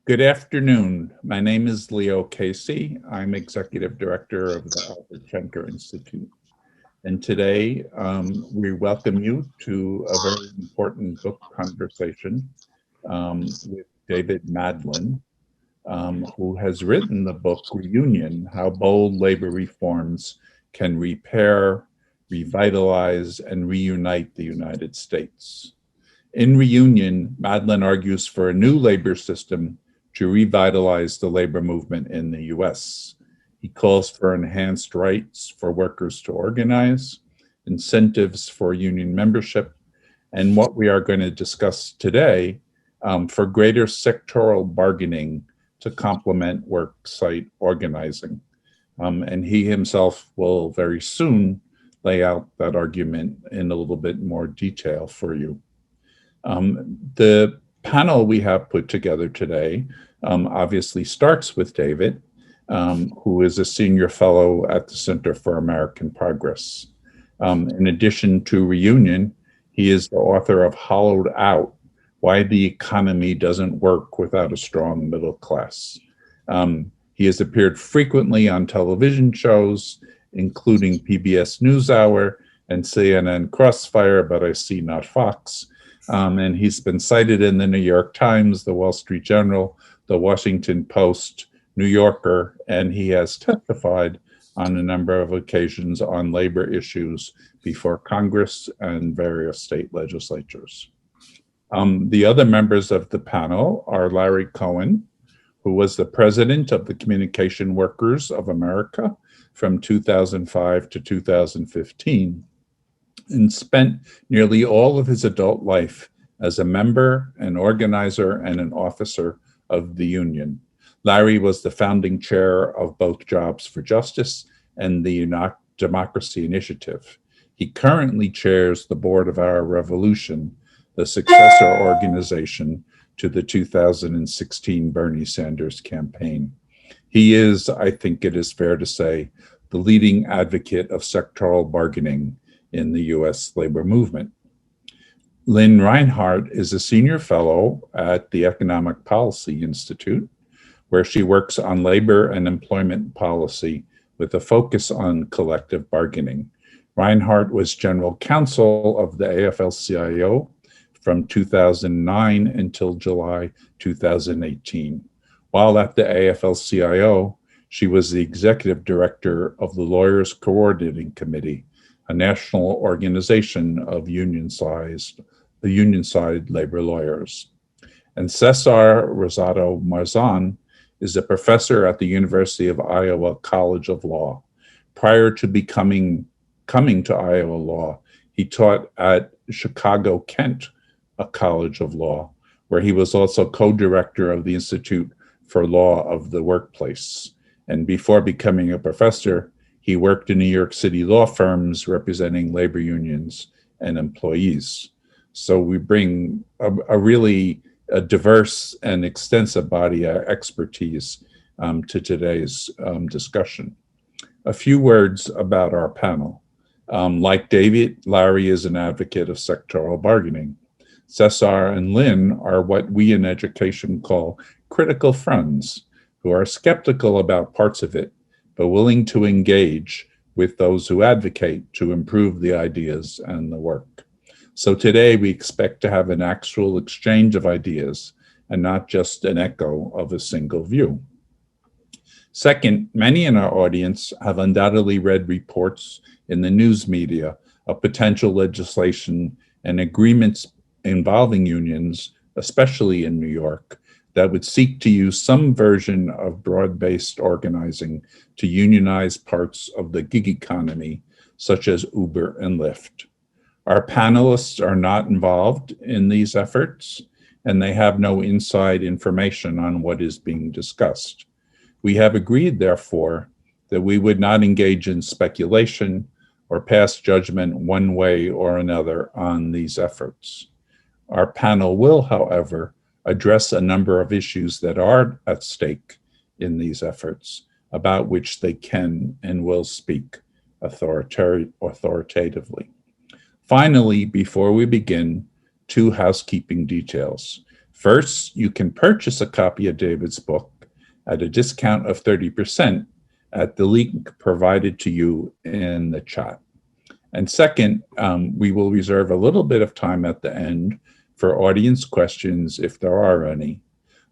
Good afternoon. My name is Leo Casey. I'm Executive Director of the Albert Institute. And today we welcome you to a very important book conversation with David Madlin, who has written the book Reunion, How Bold Labor Reforms Can Repair, Revitalize, and Reunite the United States. In Reunion, Madlin argues for a new labor system to revitalize the labor movement in the US. He calls for enhanced rights for workers to organize, incentives for union membership, and what we are going to discuss today for greater sectoral bargaining to complement worksite organizing. And he himself will very soon lay out that argument in a little bit more detail for you. The panel we have put together today obviously starts with David, who is a senior fellow at the Center for American Progress. In addition to Reunion, he is the author of Hollowed Out, Why the Economy Doesn't Work Without a Strong Middle Class. He has appeared frequently on television shows, including PBS NewsHour and CNN Crossfire, but I see not Fox. And he's been cited in the New York Times, the Wall Street Journal, the Washington Post, New Yorker, and he has testified on a number of occasions on labor issues before Congress and various state legislatures. The other members of the panel are Larry Cohen, who was the president of the Communication Workers of America from 2005 to 2015, and spent nearly all of his adult life as a member, an organizer, and an officer of the union. Larry was the founding chair of both Jobs for Justice and the Democracy Initiative. He currently chairs the board of Our Revolution, the successor organization to the 2016 Bernie Sanders campaign. He is, I think it is fair to say, the leading advocate of sectoral bargaining in the US labor movement. Lynn Reinhardt is a senior fellow at the Economic Policy Institute, where she works on labor and employment policy with a focus on collective bargaining. Reinhardt was general counsel of the AFL-CIO from 2009 until July 2018. While at the AFL-CIO, she was the executive director of the Lawyers Coordinating Committee, a national organization of union-side labor lawyers. And Cesar Rosado Marzan is a professor at the University of Iowa College of Law. Prior to coming to Iowa Law, he taught at Chicago Kent, a College of Law, where he was also co-director of the Institute for Law of the Workplace. And before becoming a professor, he worked in New York City law firms representing labor unions and employees. So we bring a really diverse and extensive body of expertise to today's discussion. A few words about our panel. Like David, Larry is an advocate of sectoral bargaining. Cesar and Lynn are what we in education call critical friends, who are skeptical about parts of it, but willing to engage with those who advocate to improve the ideas and the work. So today we expect to have an actual exchange of ideas and not just an echo of a single view. Second, many in our audience have undoubtedly read reports in the news media of potential legislation and agreements involving unions, especially in New York, that would seek to use some version of broad-based organizing to unionize parts of the gig economy, such as Uber and Lyft. Our panelists are not involved in these efforts, and they have no inside information on what is being discussed. We have agreed, therefore, that we would not engage in speculation or pass judgment one way or another on these efforts. Our panel will, however, address a number of issues that are at stake in these efforts, about which they can and will speak authoritatively. Finally, before we begin, two housekeeping details. First, you can purchase a copy of David's book at a discount of 30% at the link provided to you in the chat. And second, we will reserve a little bit of time at the end for audience questions if there are any.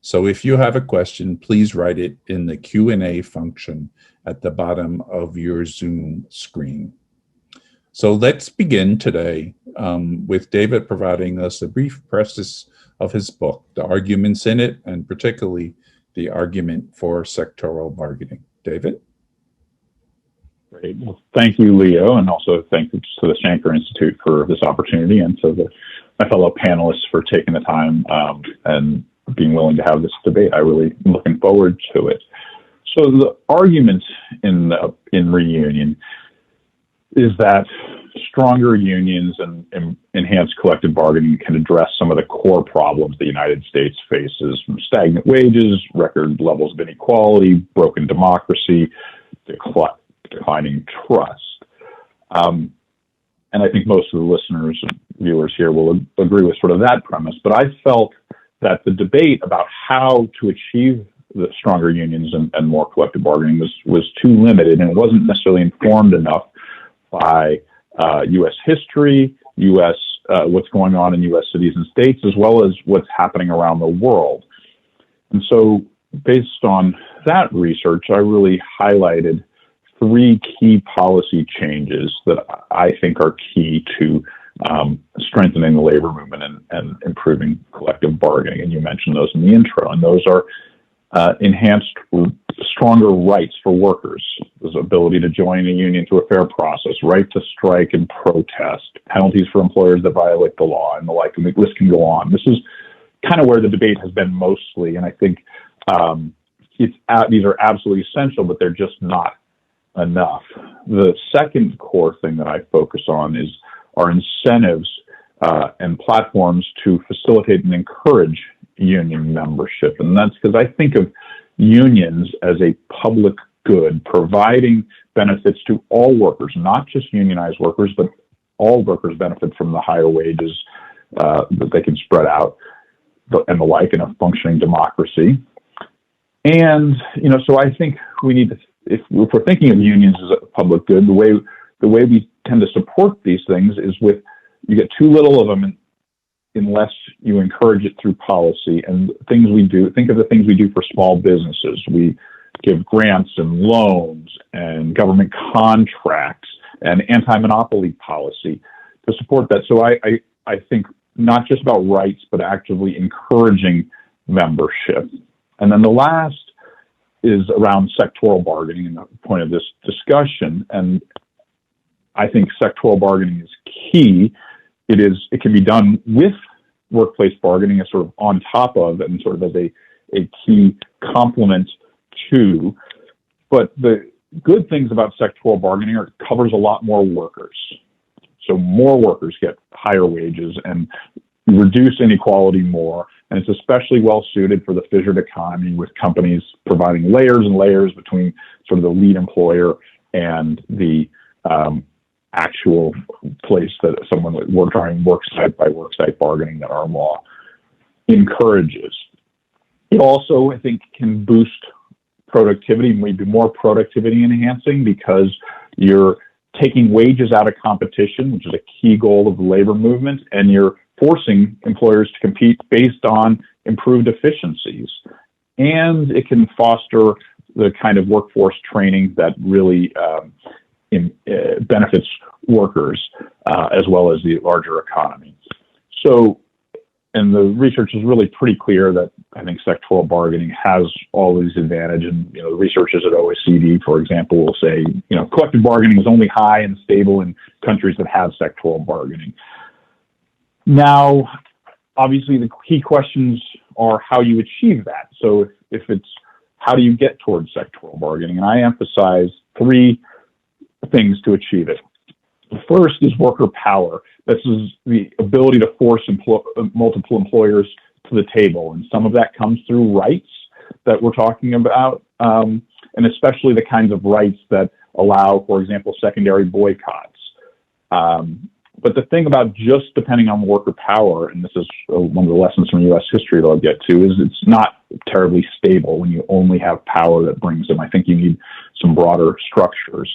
So if you have a question, please write it in the Q&A function at the bottom of your Zoom screen. So let's begin today with David providing us a brief preface of his book, the arguments in it, and particularly the argument for sectoral bargaining. David? Great. Well, thank you, Leo, and also thank you to the Shanker Institute for this opportunity, and to my fellow panelists for taking the time and being willing to have this debate. I really am looking forward to it. So the argument in reunion is that stronger unions and enhanced collective bargaining can address some of the core problems the United States faces, from stagnant wages, record levels of inequality, broken democracy, declining trust. And I think most of the listeners and viewers here will agree with sort of that premise, but I felt that the debate about how to achieve the stronger unions and more collective bargaining was too limited, and it wasn't necessarily informed enough by U.S. history, what's going on in U.S. cities and states, as well as what's happening around the world. And so based on that research, I really highlighted three key policy changes that I think are key to strengthening the labor movement and improving collective bargaining. And you mentioned those in the intro, and those are enhanced, stronger rights for workers. There's ability to join a union through a fair process, right to strike and protest, penalties for employers that violate the law, and the like, and the list can go on. This is kind of where the debate has been mostly, and I think these are absolutely essential, but they're just not enough. The second core thing that I focus on are incentives and platforms to facilitate and encourage union membership. And that's because I think of unions as a public good, providing benefits to all workers, not just unionized workers, but all workers benefit from the higher wages that they can spread out and the like in a functioning democracy. And, so I think we need to, if we're thinking of unions as a public good, the way we tend to support these things is you get too little of them unless you encourage it through policy and things we do. Think of the things we do for small businesses. We give grants and loans and government contracts and anti-monopoly policy to support that. So I think not just about rights, but actively encouraging membership. And then the last is around sectoral bargaining and the point of this discussion. And I think sectoral bargaining is key. It can be done with workplace bargaining as sort of on top of and sort of as a key complement to. But the good things about sectoral bargaining are it covers a lot more workers. So more workers get higher wages and reduce inequality more. And it's especially well suited for the fissured economy, with companies providing layers and layers between sort of the lead employer and the actual place that someone would try and work site by work site bargaining that our law encourages. It also, I think, can boost productivity, maybe more productivity enhancing, because you're taking wages out of competition, which is a key goal of the labor movement, and you're forcing employers to compete based on improved efficiencies. And it can foster the kind of workforce training that really benefits workers as well as the larger economy. So, and the research is really pretty clear that I think sectoral bargaining has all these advantages. And, the researchers at OECD, for example, will say, collective bargaining is only high and stable in countries that have sectoral bargaining. Now, obviously, the key questions are how you achieve that. So if it's how do you get towards sectoral bargaining? And I emphasize three things to achieve it. The first is worker power. This is the ability to force multiple employers to the table. And some of that comes through rights that we're talking about, and especially the kinds of rights that allow, for example, secondary boycotts. But the thing about just depending on worker power, and this is one of the lessons from U.S. history that I'll get to, is it's not terribly stable when you only have power that brings them. I think you need some broader structures.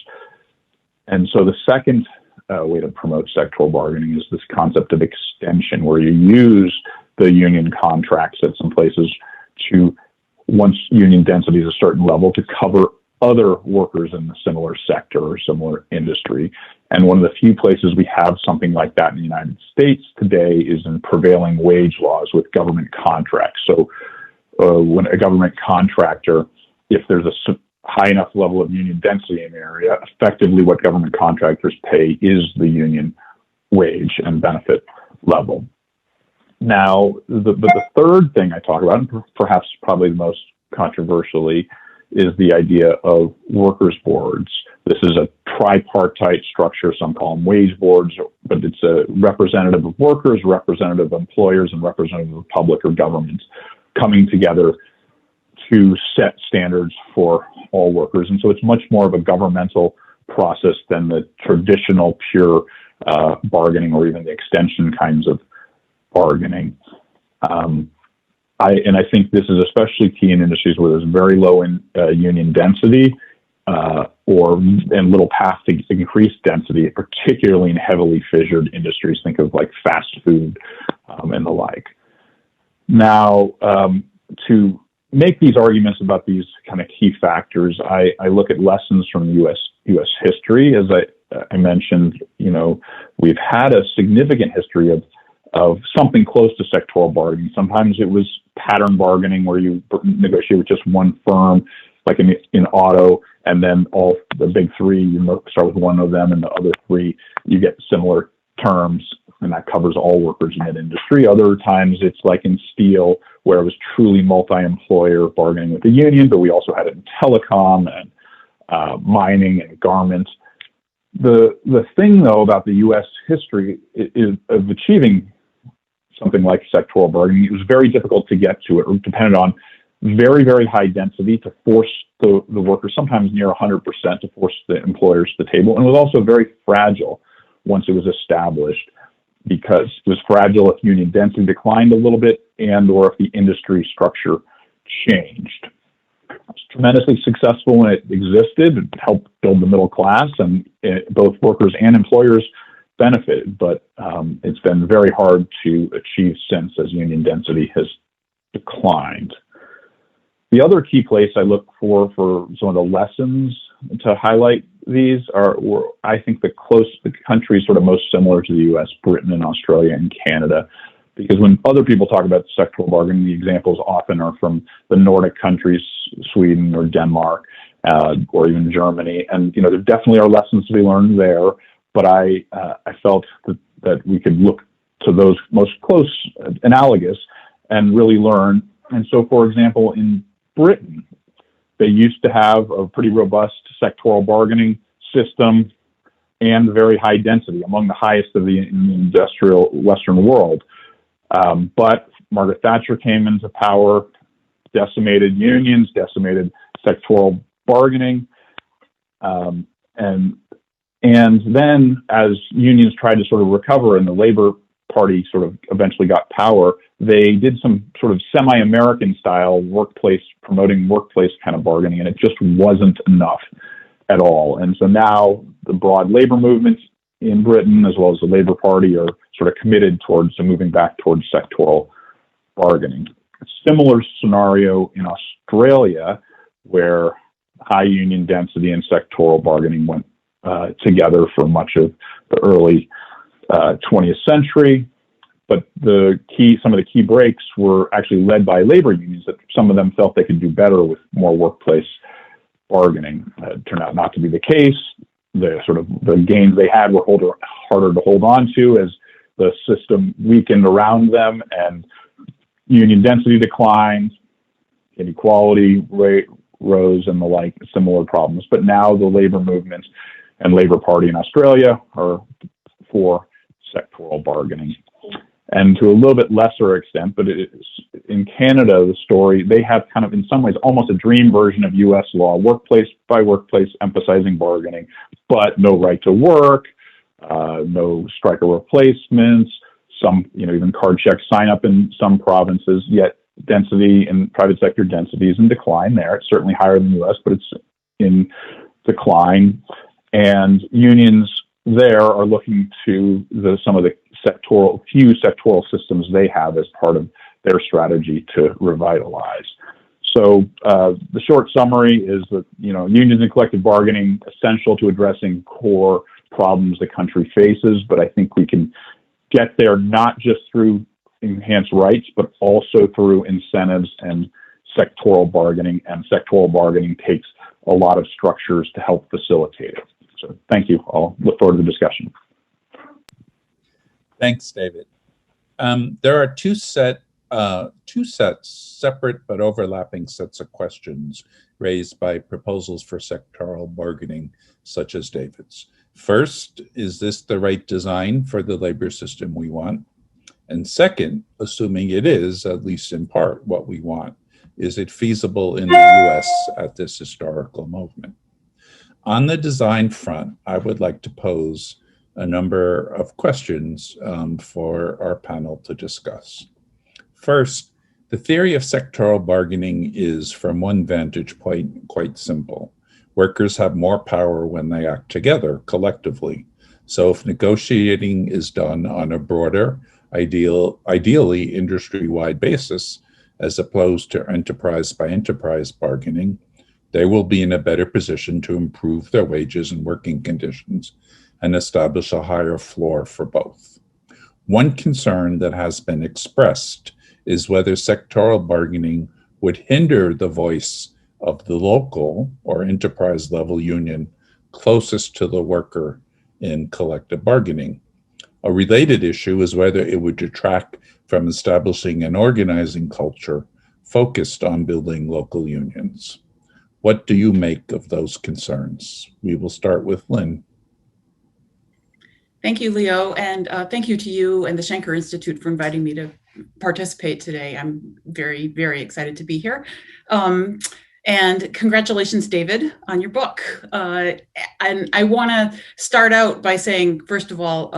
And so the second way to promote sectoral bargaining is this concept of extension, where you use the union contracts at some places to, once union density is a certain level, to cover other workers in the similar sector or similar industry. And one of the few places we have something like that in the United States today is in prevailing wage laws with government contracts. So when a government contractor, if there's a high enough level of union density in the area, effectively what government contractors pay is the union wage and benefit level. Now, the third thing I talk about, and perhaps probably the most controversially, is the idea of workers' boards. This is a tripartite structure. Some call them wage boards, but it's a representative of workers, representative of employers, and representative of public or government coming together to set standards for all workers. And so it's much more of a governmental process than the traditional pure bargaining or even the extension kinds of bargaining. I think this is especially key in industries where there's very low union density and little path to increase density, particularly in heavily fissured industries. Think of like fast food and the like. Now, to make these arguments about these kind of key factors, I look at lessons from U.S. history. As I mentioned, we've had a significant history of something close to sectoral bargaining. Sometimes it was pattern bargaining where you negotiate with just one firm, like in auto, and then all the big three, you start with one of them, and the other three, you get similar terms, and that covers all workers in that industry. Other times it's like in steel, where it was truly multi-employer bargaining with the union, but we also had it in telecom and mining and garments. The thing, though, about the U.S. history is of achieving something like sectoral bargaining, it was very difficult to get to. It depended on very, very high density to force the workers, sometimes near 100%, to force the employers to the table. And it was also very fragile once it was established, because it was fragile if union density declined a little bit and or if the industry structure changed. It was tremendously successful when it existed. It helped build the middle class, and both workers and employers benefited, but it's been very hard to achieve since, as union density has declined. The other key place I look for some of the lessons to highlight these were, I think, the countries sort of most similar to the U.S., Britain and Australia and Canada, because when other people talk about sectoral bargaining, the examples often are from the Nordic countries, Sweden or Denmark, or even Germany. And, there definitely are lessons to be learned there, but I felt that we could look to those most close, analogous, and really learn. And so, for example, in Britain, they used to have a pretty robust sectoral bargaining system and very high density, among the highest in the industrial Western world. But Margaret Thatcher came into power, decimated unions, decimated sectoral bargaining. And then as unions tried to sort of recover and the Labor Party sort of eventually got power, they did some sort of semi-American style promoting workplace kind of bargaining, and it just wasn't enough at all. And so now the broad labor movements in Britain, as well as the Labor Party, are sort of committed towards moving back towards sectoral bargaining. A similar scenario in Australia, where high union density and sectoral bargaining went together for much of the early 20th century. But some of the key breaks were actually led by labor unions, that some of them felt they could do better with more workplace bargaining. It turned out not to be the case. The gains they had were harder to hold on to as the system weakened around them and union density declined, inequality rate rose, and the like, similar problems. But now the labor movement and Labor Party in Australia are for sectoral bargaining. And to a little bit lesser extent, but in Canada, the story, they have kind of, in some ways, almost a dream version of U.S. law, workplace by workplace, emphasizing bargaining, but no right to work, no striker replacements, some, even card check sign up in some provinces, yet density in private sector density is in decline there. It's certainly higher than the US, but it's in decline. And unions there are looking to some of the few sectoral systems they have as part of their strategy to revitalize. So the short summary is that, unions and collective bargaining essential to addressing core problems the country faces, but I think we can get there not just through enhanced rights, but also through incentives and sectoral bargaining. And sectoral bargaining takes a lot of structures to help facilitate it. So thank you. I'll look forward to the discussion. Thanks, David. There are two sets, separate but overlapping sets of questions raised by proposals for sectoral bargaining, such as David's. First, is this the right design for the labor system we want? And second, assuming it is, at least in part, what we want, is it feasible in the US at this historical moment? On the design front, I would like to pose a number of questions for our panel to discuss. First, the theory of sectoral bargaining is, from one vantage point, quite simple. Workers have more power when they act together, collectively. So if negotiating is done on a broader, ideally industry-wide basis, as opposed to enterprise by enterprise bargaining, they will be in a better position to improve their wages and working conditions and establish a higher floor for both. One concern that has been expressed is whether sectoral bargaining would hinder the voice of the local or enterprise level union closest to the worker in collective bargaining. A related issue is whether it would detract from establishing an organizing culture focused on building local unions. What do you make of those concerns? We will start with Lynn. Thank you, Leo, and thank you to you and the Schenker Institute for inviting me to participate today. I'm very, very excited to be here. And congratulations, David, on your book. And I want to start out by saying, first of all,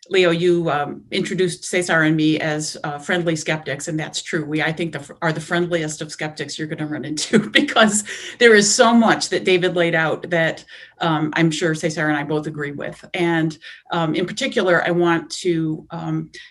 Leo, you introduced Cesar and me as friendly skeptics, and that's true. We, I think, are the friendliest of skeptics you're going to run into, because there is so much that David laid out that I'm sure Cesar and I both agree with. And in particular, I want to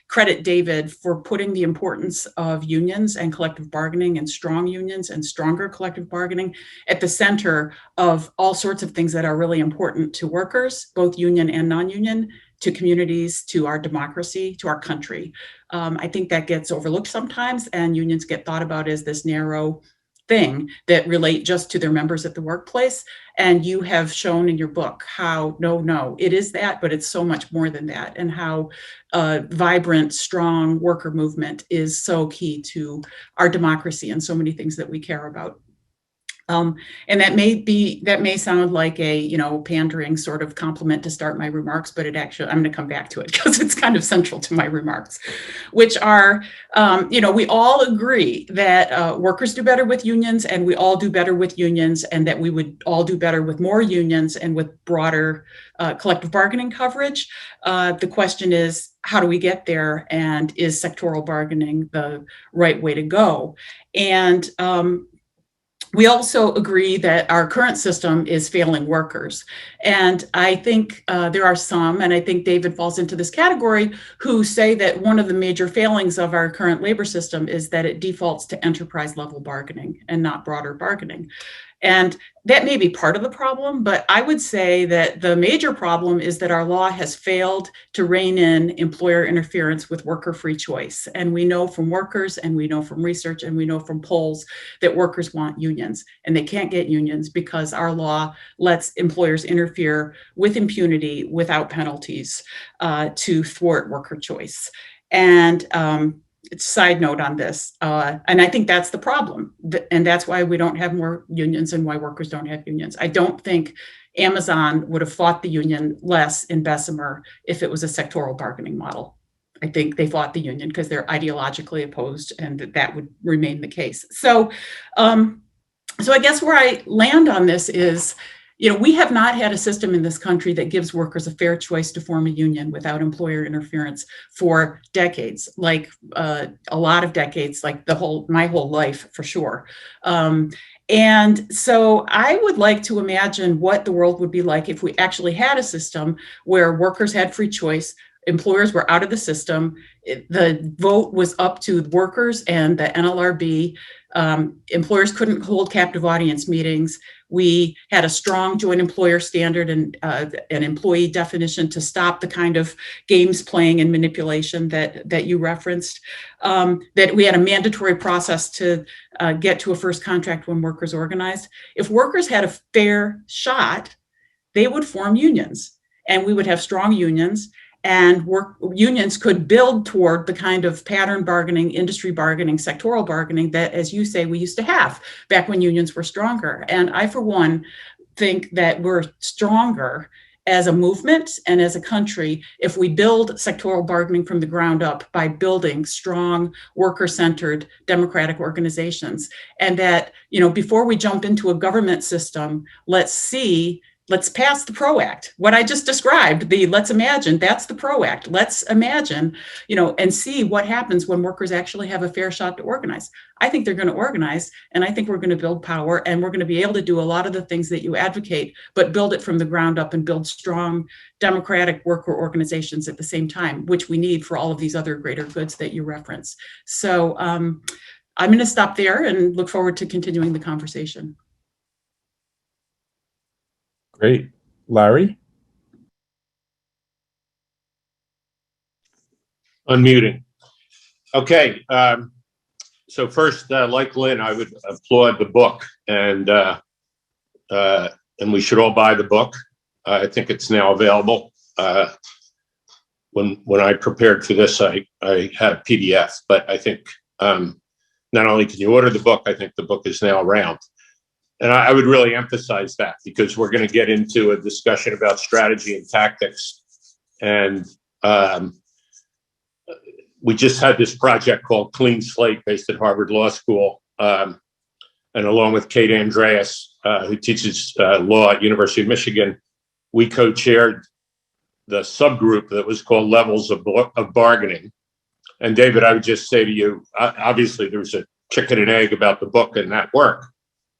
credit David for putting the importance of unions and collective bargaining and strong unions and stronger collective bargaining at the center of all sorts of things that are really important to workers, both union and non-union, to communities, to our democracy, to our country. I think that gets overlooked sometimes, and unions get thought about as this narrow thing that relate just to their members at the workplace. And you have shown in your book how, no, it is that, but it's so much more than that, and how vibrant, strong worker movement is so key to our democracy and so many things that we care about. And that may sound like a, pandering sort of compliment to start my remarks, but I'm going to come back to it because it's kind of central to my remarks, which are, we all agree that workers do better with unions, and we all do better with unions, and that we would all do better with more unions and with broader collective bargaining coverage. The question is, how do we get there? And is sectoral bargaining the right way to go? And we also agree that our current system is failing workers. And I think there are some, and I think David falls into this category, who say that one of the major failings of our current labor system is that it defaults to enterprise level bargaining and not broader bargaining. And that may be part of the problem, but I would say that the major problem is that our law has failed to rein in employer interference with worker free choice. And we know from workers, and we know from research, and we know from polls that workers want unions, and they can't get unions because our law lets employers interfere with impunity without penalties to thwart worker choice. And side note on this, and I think that's the problem, and that's why we don't have more unions and why workers don't have unions. I don't think Amazon would have fought the union less in Bessemer if it was a sectoral bargaining model. I think they fought the union because they're ideologically opposed, and that would remain the case. So I guess where I land on this is, we have not had a system in this country that gives workers a fair choice to form a union without employer interference for decades, like a lot of decades, like my whole life for sure. And so I would like to imagine what the world would be like if we actually had a system where workers had free choice, employers were out of the system, the vote was up to workers and the NLRB. Employers couldn't hold captive audience meetings. We had a strong joint employer standard and an employee definition to stop the kind of games playing and manipulation that you referenced. That we had a mandatory process to get to a first contract when workers organized. If workers had a fair shot, they would form unions, and we would have strong unions. And unions could build toward the kind of pattern bargaining, industry bargaining, sectoral bargaining that, as you say, we used to have back when unions were stronger. And I, for one, think that we're stronger as a movement and as a country if we build sectoral bargaining from the ground up by building strong, worker-centered democratic organizations. And that, before we jump into a government system, let's pass the PRO Act. What I just described, let's imagine, that's the PRO Act. Let's imagine, and see what happens when workers actually have a fair shot to organize. I think they're going to organize, and I think we're going to build power, and we're going to be able to do a lot of the things that you advocate, but build it from the ground up and build strong democratic worker organizations at the same time, which we need for all of these other greater goods that you reference. So I'm going to stop there and look forward to continuing the conversation. Great. Larry? Unmuting. Okay. So first, like Lynn, I would applaud the book, and we should all buy the book. I think it's now available. When I prepared for this, I had a PDF, but I think not only can you order the book, I think the book is now around. And I would really emphasize that, because we're going to get into a discussion about strategy and tactics. And we just had this project called Clean Slate based at Harvard Law School. And along with Kate Andreas, who teaches law at University of Michigan, we co-chaired the subgroup that was called Levels of Bargaining. And David, I would just say to you, obviously there's a chicken and egg about the book and that work.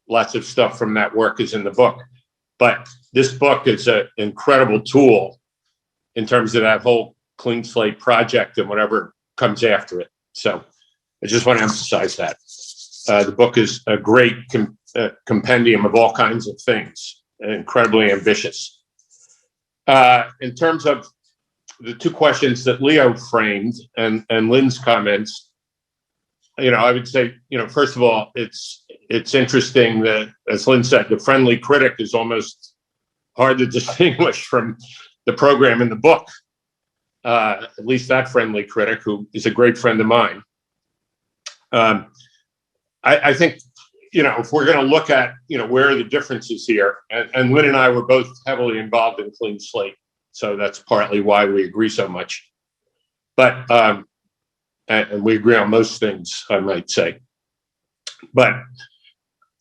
Lots of stuff from that work is in the book. But this book is an incredible tool in terms of that whole Clean Slate project and whatever comes after it. So I just want to emphasize that. The book is a great compendium of all kinds of things, and incredibly ambitious. In terms of the two questions that Leo framed and Lynn's comments, I would say, first of all, it's interesting that, as Lynn said, the friendly critic is almost hard to distinguish from the program in the book. At least that friendly critic, who is a great friend of mine. I think, if we're going to look at, where are the differences here, and Lynn and I were both heavily involved in Clean Slate, so that's partly why we agree so much. But and we agree on most things, I might say. But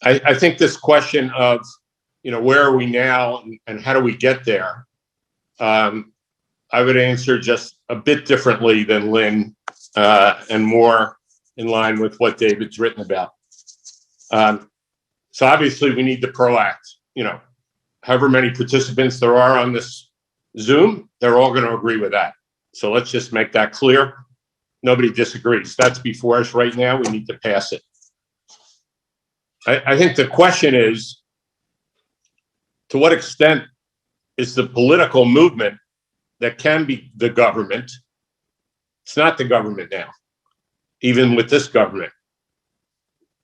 I think this question of, where are we now and how do we get there? I would answer just a bit differently than Lynn, and more in line with what David's written about. So obviously we need the PRO Act. However many participants there are on this Zoom, they're all going to agree with that. So let's just make that clear. Nobody disagrees. That's before us right now. We need to pass it. I think the question is, to what extent is the political movement that can be the government? It's not the government now, even with this government.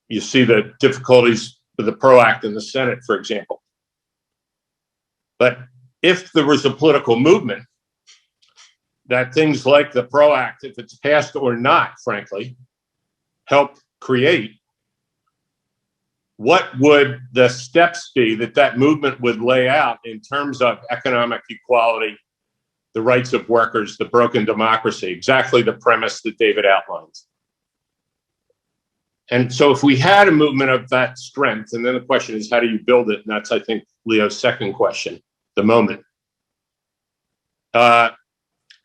You see the difficulties with the PRO Act in the Senate, for example. But if there was a political movement that things like the PRO Act, if it's passed or not, frankly, help create, what would the steps be that movement would lay out in terms of economic equality, the rights of workers, the broken democracy, exactly the premise that David outlines. And so if we had a movement of that strength, and then the question is, how do you build it? And that's, I think, Leo's second question, the moment.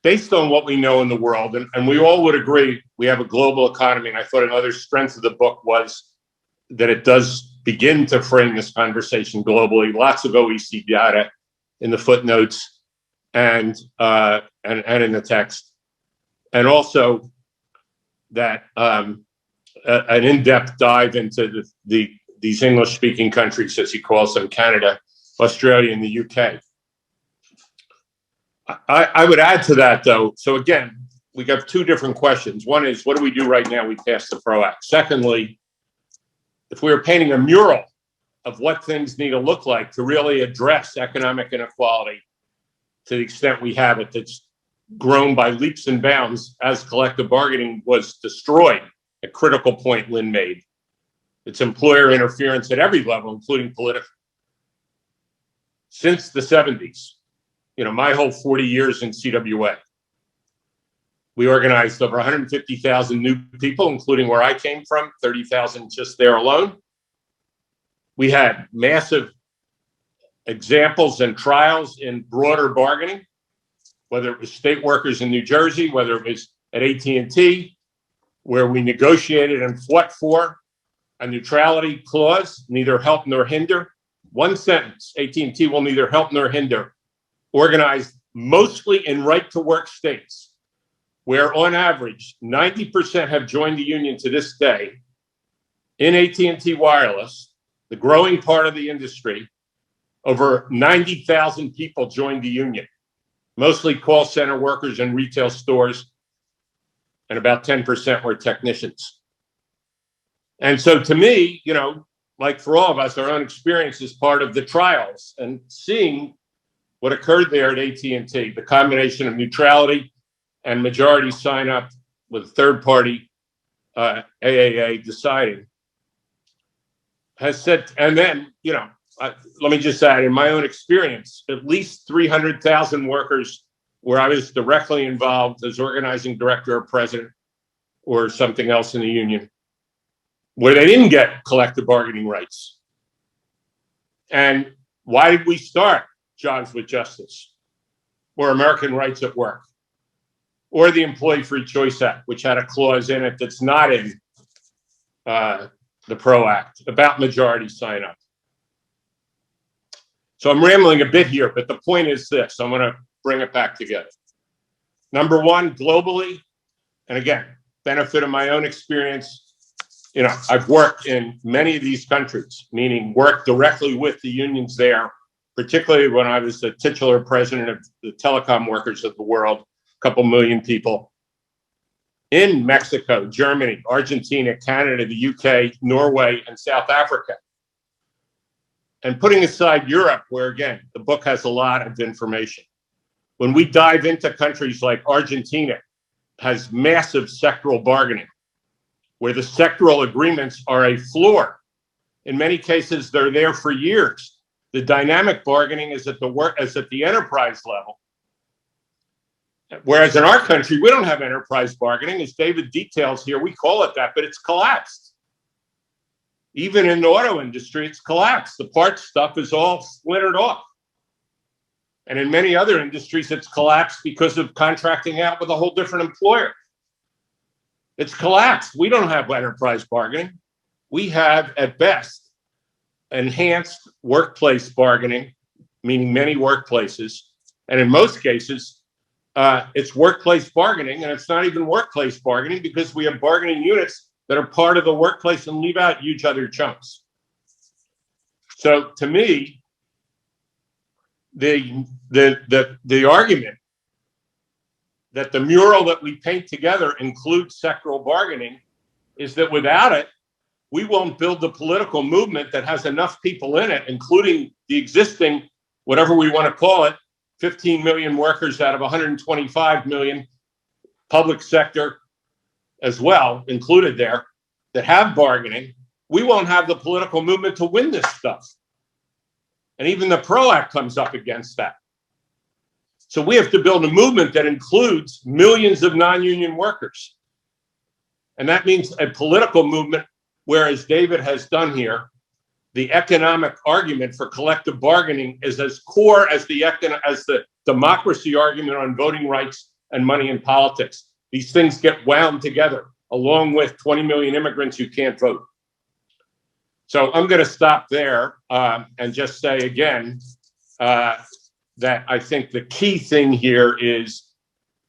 Based on what we know in the world, and we all would agree, we have a global economy. And I thought another strength of the book was that it does begin to frame this conversation globally. Lots of OECD data in the footnotes and in the text. And also that an in-depth dive into these English-speaking countries, as he calls them, Canada, Australia, and the UK. I would add to that, though. So again, we got two different questions. One is, what do we do right now? We pass the PRO Act. Secondly, if we were painting a mural of what things need to look like to really address economic inequality to the extent we have it, that's grown by leaps and bounds as collective bargaining was destroyed, a critical point Lynn made. It's employer interference at every level, including political. Since the 70s, my whole 40 years in CWA, we organized over 150,000 new people, including where I came from, 30,000 just there alone. We had massive examples and trials in broader bargaining, whether it was state workers in New Jersey, whether it was at AT&T, where we negotiated and fought for a neutrality clause, neither help nor hinder. One sentence, AT&T will neither help nor hinder. Organized mostly in right-to-work states, where on average, 90% have joined the union to this day. In AT&T Wireless, the growing part of the industry, over 90,000 people joined the union, mostly call center workers and retail stores, and about 10% were technicians. And so to me, like for all of us, our own experience is part of the trials and seeing what occurred there at AT&T, the combination of neutrality and majority sign up with third party AAA deciding has said, and then, let me just add, in my own experience, at least 300,000 workers where I was directly involved as organizing director or president or something else in the union, where they didn't get collective bargaining rights. And why did we start Jobs with Justice or American Rights at Work or the Employee Free Choice Act, which had a clause in it that's not in the PRO Act about majority sign up? So I'm rambling a bit here, but the point is this. I'm going to bring it back together. Number one, globally, and again, benefit of my own experience, I've worked in many of these countries, meaning worked directly with the unions there, particularly when I was the titular president of the telecom workers of the world, a couple million people, in Mexico, Germany, Argentina, Canada, the UK, Norway, and South Africa. And putting aside Europe, where again, the book has a lot of information. When we dive into countries like Argentina, has massive sectoral bargaining, where the sectoral agreements are a floor. In many cases, they're there for years. The dynamic bargaining is at the enterprise level. Whereas in our country, we don't have enterprise bargaining. As David details here, we call it that, but it's collapsed. Even in the auto industry, it's collapsed. The parts stuff is all splintered off. And in many other industries, it's collapsed because of contracting out with a whole different employer. It's collapsed. We don't have enterprise bargaining. We have, at best, enhanced workplace bargaining, meaning many workplaces. And in most cases, it's workplace bargaining, and it's not even workplace bargaining because we have bargaining units that are part of the workplace and leave out huge other chunks. So to me, the argument that the mural that we paint together includes sectoral bargaining is that without it, we won't build the political movement that has enough people in it, including the existing, whatever we want to call it, 15 million workers out of 125 million, public sector as well included there, that have bargaining. We won't have the political movement to win this stuff. And even the PRO Act comes up against that. So we have to build a movement that includes millions of non-union workers. And that means a political movement whereas David has done here, the economic argument for collective bargaining is as core as the democracy argument on voting rights and money in politics. These things get wound together, along with 20 million immigrants who can't vote. So I'm going to stop there and just say again that I think the key thing here is,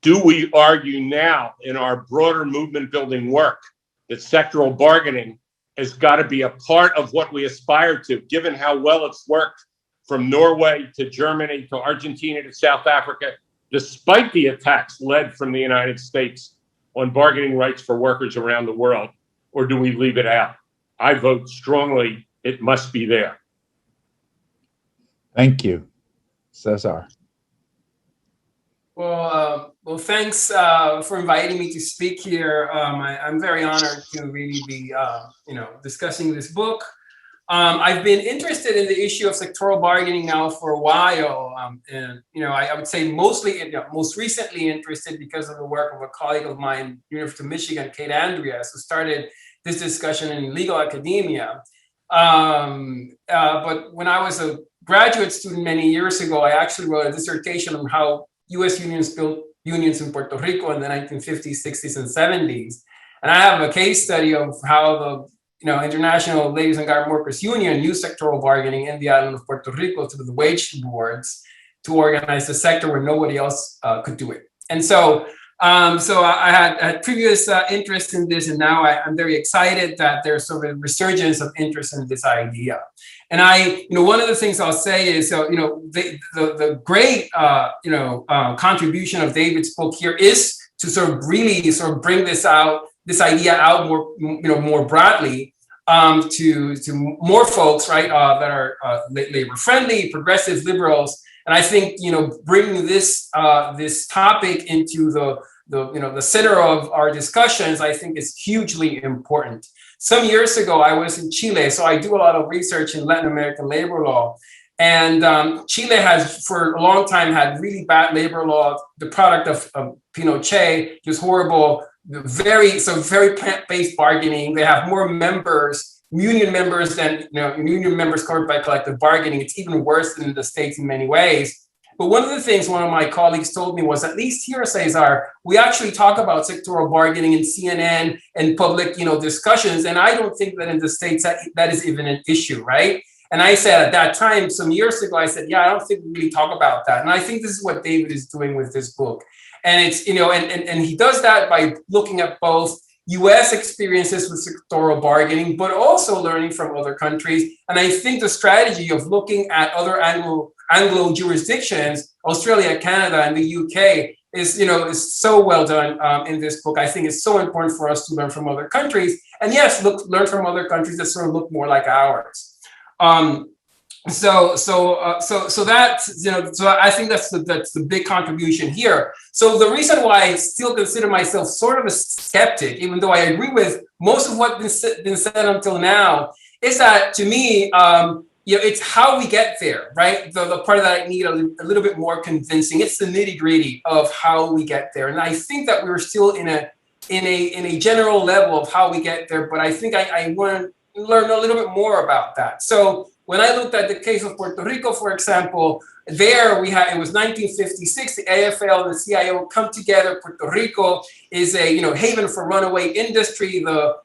do we argue now in our broader movement building work that sectoral bargaining has got to be a part of what we aspire to, given how well it's worked from Norway to Germany to Argentina to South Africa, despite the attacks led from the United States on bargaining rights for workers around the world, or do we leave it out? I vote strongly it must be there. Thank you. Cesar. Well, thanks for inviting me to speak here. I'm very honored to really be, discussing this book. I've been interested in the issue of sectoral bargaining now for a while, and I would say most recently interested because of the work of a colleague of mine, University of Michigan, Kate Andreas, who started this discussion in legal academia. But when I was a graduate student many years ago, I actually wrote a dissertation on how U.S. unions built unions in Puerto Rico in the 1950s, 60s, and 70s. And I have a case study of how the International Ladies and Garment Workers Union used sectoral bargaining in the island of Puerto Rico to the wage boards to organize the sector where nobody else could do it. And so I had previous interest in this, and now I'm very excited that there's sort of a resurgence of interest in this idea. And one of the things I'll say is, the great, contribution of David's book here is to sort of really sort of bring this idea out more broadly to more folks, right, that are labor friendly, progressive, liberals. And I think, bringing this topic into the center of our discussions, I think is hugely important. Some years ago, I was in Chile, so I do a lot of research in Latin American labor law. And Chile has, for a long time, had really bad labor law, the product of Pinochet, just horrible, very plant-based bargaining. They have more members, union members, than union members covered by collective bargaining. It's even worse than in the States in many ways. But one of the things one of my colleagues told me was, at least here, Cesar, we actually talk about sectoral bargaining in CNN and public, discussions. And I don't think that in the States that is even an issue, right? And I said at that time, some years ago, I said, yeah, I don't think we really talk about that. And I think this is what David is doing with this book. And it's, and he does that by looking at both US experiences with sectoral bargaining, but also learning from other countries. And I think the strategy of looking at other Anglo jurisdictions, Australia, Canada, and the UK is so well done in this book. I think it's so important for us to learn from other countries. And yes, learn from other countries that sort of look more like ours. So that's, so I think that's the big contribution here. So the reason why I still consider myself sort of a skeptic, even though I agree with most of what's been said until now, is that to me, it's how we get there, right? The part that I need a little bit more convincing. It's the nitty gritty of how we get there. And I think that we're still in a general level of how we get there, but I think I want to learn a little bit more about that. So when I looked at the case of Puerto Rico, for example, there it was 1956, the AFL and the CIO come together. Puerto Rico is a haven for runaway industry. The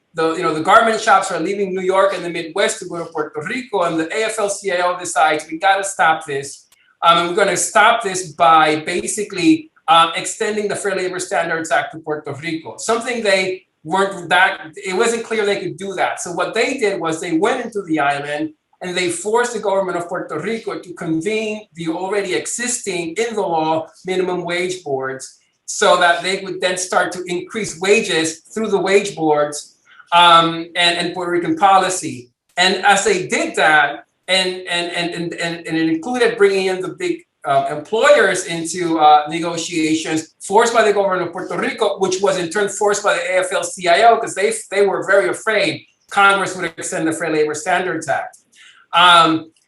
garment shops are leaving New York and the Midwest to go to Puerto Rico, and the AFL-CIO decides we got to stop this. We're going to stop this by basically extending the Fair Labor Standards Act to Puerto Rico. Something it wasn't clear they could do that. So what they did was they went into the island and they forced the government of Puerto Rico to convene the already existing in the law minimum wage boards, so that they would then start to increase wages through the wage boards and Puerto Rican policy. And as they did that, and it included bringing in the big employers into negotiations forced by the government of Puerto Rico, which was in turn forced by the AFL-CIO because they were very afraid Congress would extend the Fair Labor Standards Act.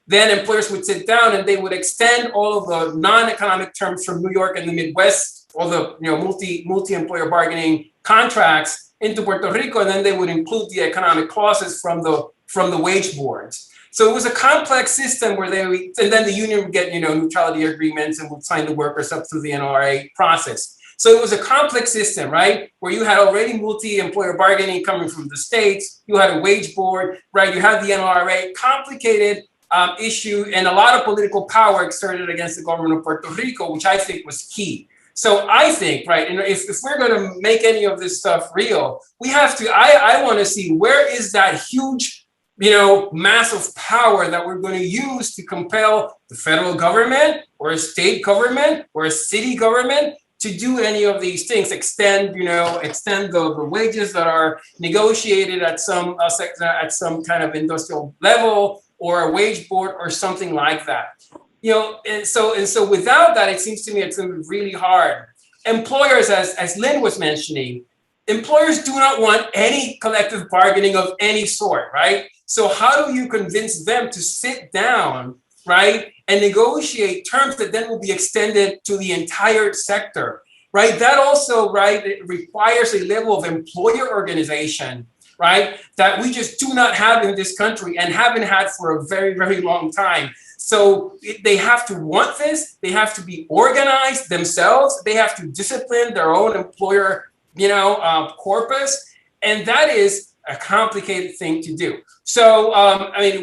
Then employers would sit down and they would extend all of the non-economic terms from New York and the Midwest, all the multi-employer bargaining contracts into Puerto Rico, and then they would include the economic clauses from the wage boards. So it was a complex system where and then the union would get, neutrality agreements and would sign the workers up through the NRA process. So it was a complex system, right? Where you had already multi-employer bargaining coming from the states, you had a wage board, right? You had the NRA, complicated issue, and a lot of political power exerted against the government of Puerto Rico, which I think was key. So I think, right, if we're going to make any of this stuff real, we have to, I want to see where is that huge, massive power that we're going to use to compel the federal government or a state government or a city government to do any of these things, extend the wages that are negotiated at some kind of industrial level or a wage board or something like that. And so without that, it seems to me it's going to be really hard. Employers, as Lynn was mentioning, employers do not want any collective bargaining of any sort, right? So how do you convince them to sit down, right, and negotiate terms that then will be extended to the entire sector, right? That also, right, it requires a level of employer organization, right, that we just do not have in this country and haven't had for a very, very long time. So they have to want this, they have to be organized themselves, they have to discipline their own employer, corpus, and that is a complicated thing to do. So,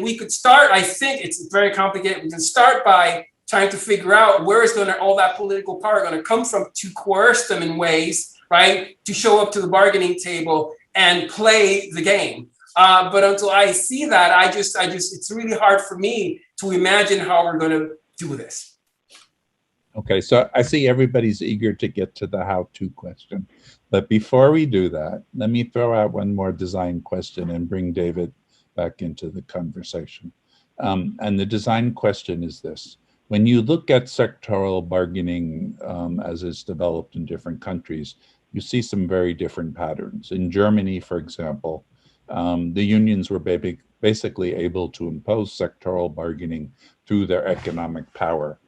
we could start, I think it's very complicated. We can start by trying to figure out where is all that political power going to come from to coerce them in ways, right, to show up to the bargaining table and play the game. But until I see that, it's really hard for me to imagine how we're going to do this. Okay, so I see everybody's eager to get to the how-to question. But before we do that, let me throw out one more design question and bring David back into the conversation. And the design question is this. When you look at sectoral bargaining as it's developed in different countries, you see some very different patterns. In Germany, for example, the unions were basically able to impose sectoral bargaining through their economic power.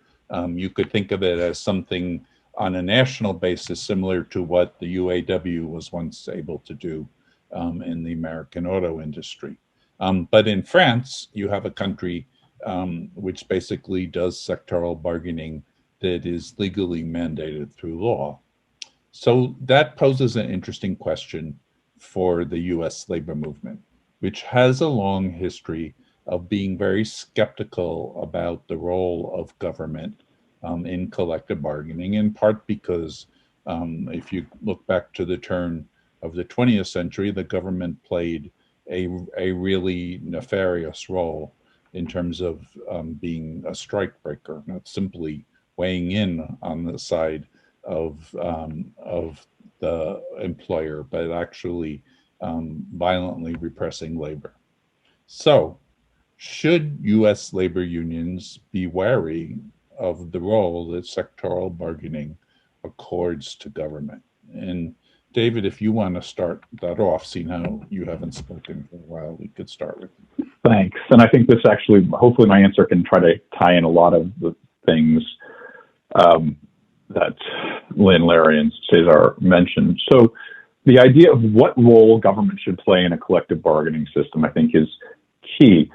You could think of it as something on a national basis similar to what the UAW was once able to do in the American auto industry. But in France, you have a country which basically does sectoral bargaining that is legally mandated through law. So that poses an interesting question for the US labor movement, which has a long history of being very skeptical about the role of government in collective bargaining, in part because if you look back to the turn of the 20th century, the government played a really nefarious role in terms of being a strike breaker, not simply weighing in on the side of the employer, but actually violently repressing labor. So, should U.S. labor unions be wary of the role that sectoral bargaining accords to government? And David, if you want to start that off, seeing how you haven't spoken for a while, we could start with you. Thanks. And I think this actually, hopefully my answer can try to tie in a lot of the things that Lynn, Larry, and Cesar mentioned. So the idea of what role government should play in a collective bargaining system, I think, is key.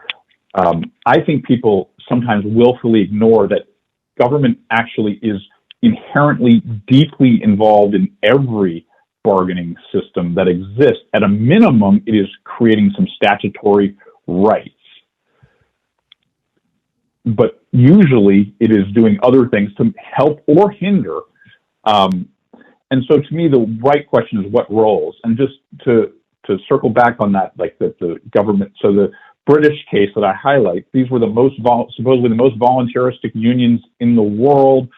I think people sometimes willfully ignore that government actually is inherently deeply involved in every bargaining system that exists. At a minimum, it is creating some statutory rights. But usually it is doing other things to help or hinder. And so to me, the right question is what roles? And just to circle back on that, like the government, so the British case that I highlight, these were supposedly the most voluntaristic unions in the world,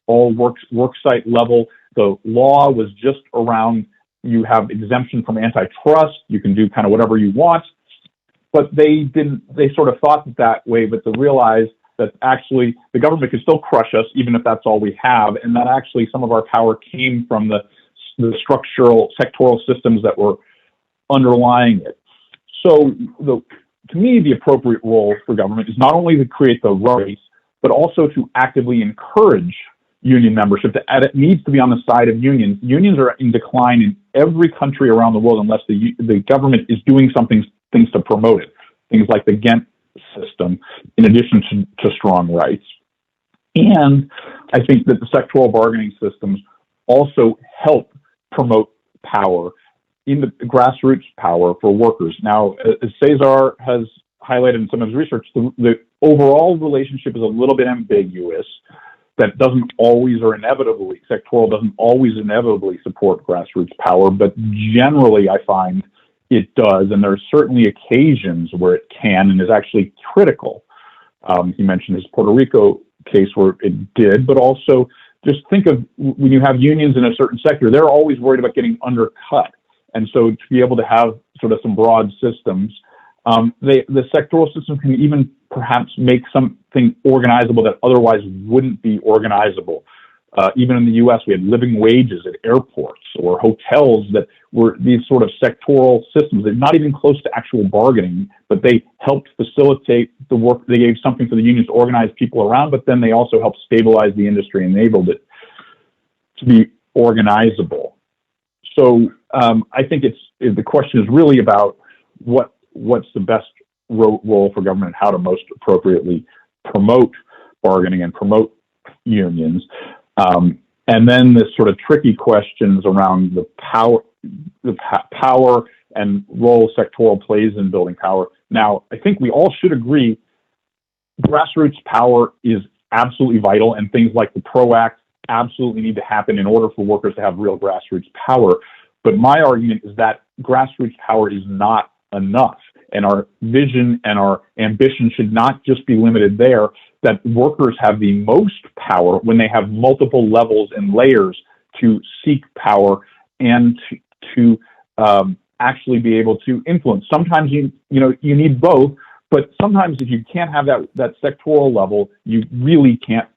all worksite level. The law was just around, you have exemption from antitrust, you can do kind of whatever you want. But they sort of thought that way, but to realize that actually the government could still crush us, even if that's all we have, and that actually some of our power came from the structural sectoral systems that were underlying it. So to me, the appropriate role for government is not only to create the rights, but also to actively encourage union membership, and it needs to be on the side of unions. Unions are in decline in every country around the world unless the government is doing things to promote it. Things like the Ghent system, in addition to strong rights. And I think that the sectoral bargaining systems also help promote power, in the grassroots power for workers. Now, as Cesar has highlighted in some of his research, the overall relationship is a little bit ambiguous. That doesn't always or inevitably, sectoral doesn't always inevitably support grassroots power, but generally I find it does, and there are certainly occasions where it can and is actually critical. He mentioned his Puerto Rico case where it did, but also just think of when you have unions in a certain sector, they're always worried about getting undercut. And so to be able to have sort of some broad systems, the sectoral system can even perhaps make something organizable that otherwise wouldn't be organizable. Even in the US, we had living wages at airports or hotels that were these sort of sectoral systems. They're not even close to actual bargaining, but they helped facilitate the work. They gave something for the unions to organize people around, but then they also helped stabilize the industry and enabled it to be organizable. So I think the question is really about what's the best role for government and how to most appropriately promote bargaining and promote unions. And then this sort of tricky questions around the power and role sectoral plays in building power. Now, I think we all should agree grassroots power is absolutely vital, and things like the PRO Act absolutely need to happen in order for workers to have real grassroots power. But my argument is that grassroots power is not enough. And our vision and our ambition should not just be limited there, that workers have the most power when they have multiple levels and layers to seek power and to actually be able to influence. Sometimes you need both, but sometimes if you can't have that sectoral level, you really can't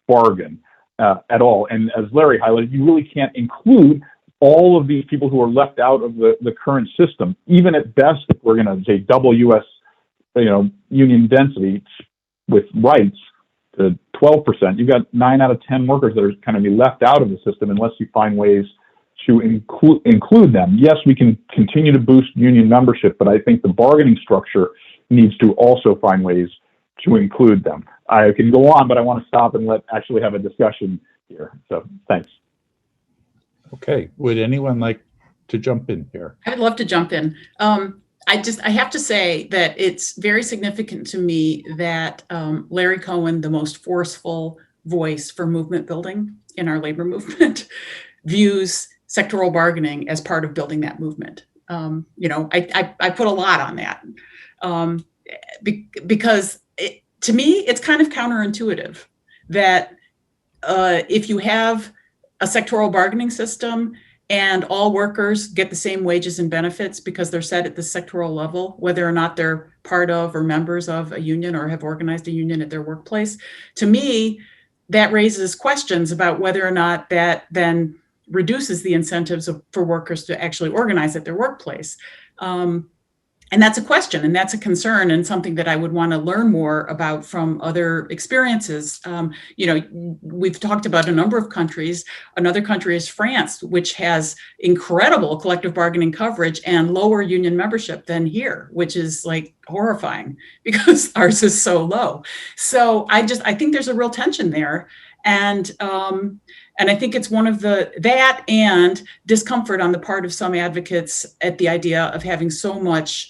bargain at all. And as Larry highlighted, you really can't include all of these people who are left out of the current system. Even at best, if we're going to say double U.S. Union density with rights to 12%, you've got 9 out of 10 workers that are kind of be left out of the system unless you find ways to include them. Yes, we can continue to boost union membership, but I think the bargaining structure needs to also find ways to include them. I can go on, but I want to stop and actually have a discussion here. So thanks. Okay, would anyone like to jump in here? I'd love to jump in. I have to say that it's very significant to me that Larry Cohen, the most forceful voice for movement building in our labor movement, views sectoral bargaining as part of building that movement. I put a lot on that because to me, it's kind of counterintuitive that if you have a sectoral bargaining system and all workers get the same wages and benefits because they're set at the sectoral level, whether or not they're part of or members of a union or have organized a union at their workplace. To me, that raises questions about whether or not that then reduces the incentives for workers to actually organize at their workplace. And that's a question, and that's a concern, and something that I would want to learn more about from other experiences. We've talked about a number of countries. Another country is France, which has incredible collective bargaining coverage and lower union membership than here, which is like horrifying because ours is so low. So I think there's a real tension there. And I think it's one of that and discomfort on the part of some advocates at the idea of having so much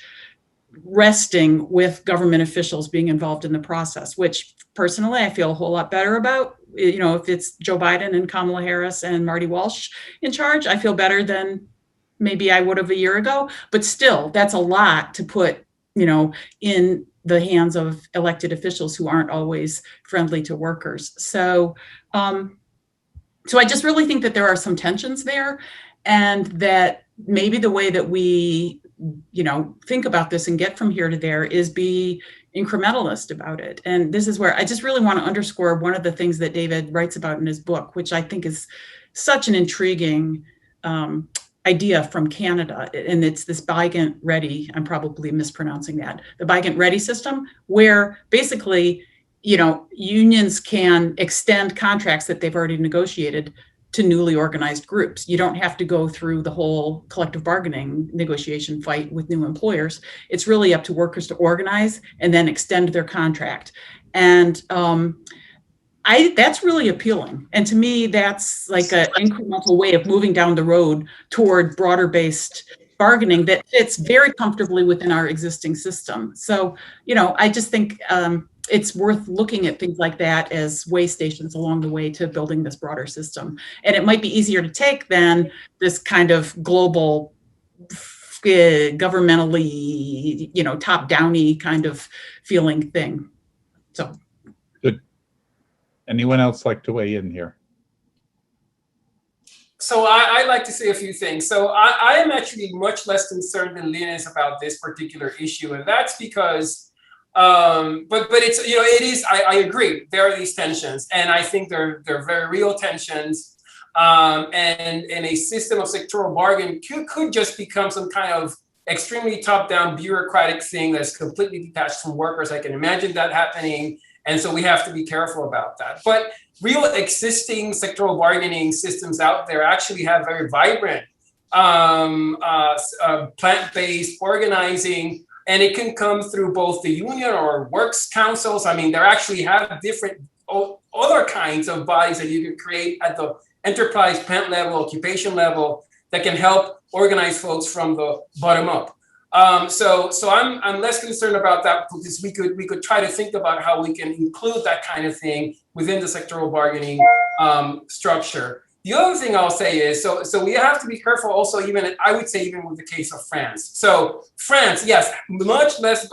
resting with government officials being involved in the process, which personally I feel a whole lot better about. If it's Joe Biden and Kamala Harris and Marty Walsh in charge, I feel better than maybe I would have a year ago. But still, that's a lot to put, in the hands of elected officials who aren't always friendly to workers. So I just really think that there are some tensions there, and that maybe the way that we, think about this and get from here to there is be incrementalist about it. And this is where I just really want to underscore one of the things that David writes about in his book, which I think is such an intriguing idea from Canada. And it's this Bygant-Ready, I'm probably mispronouncing that, the Bygant-Ready system, where basically unions can extend contracts that they've already negotiated to newly organized groups. You don't have to go through the whole collective bargaining negotiation fight with new employers. It's really up to workers to organize and then extend their contract. And that's really appealing. And to me, that's like an incremental way of moving down the road toward broader based bargaining that fits very comfortably within our existing system. So, I just think it's worth looking at things like that as way stations along the way to building this broader system. And it might be easier to take than this kind of global, governmentally, top-downy kind of feeling thing. So. Good. Anyone else like to weigh in here? So I'd like to say a few things. So I am actually much less concerned than Lynn is about this particular issue. And that's because, but it's, it is, I agree, there are these tensions. And I think they're very real tensions. And a system of sectoral bargaining could just become some kind of extremely top-down bureaucratic thing that's completely detached from workers. I can imagine that happening. And so we have to be careful about that. But real existing sectoral bargaining systems out there actually have very vibrant plant-based organizing, and it can come through both the union or works councils. I mean, there actually have different other kinds of bodies that you can create at the enterprise plant level, occupation level, that can help organize folks from the bottom up. So I'm less concerned about that, because we could try to think about how we can include that kind of thing within the sectoral bargaining structure. The other thing I'll say is, so we have to be careful also, even I would say even with the case of France. So France, yes, much less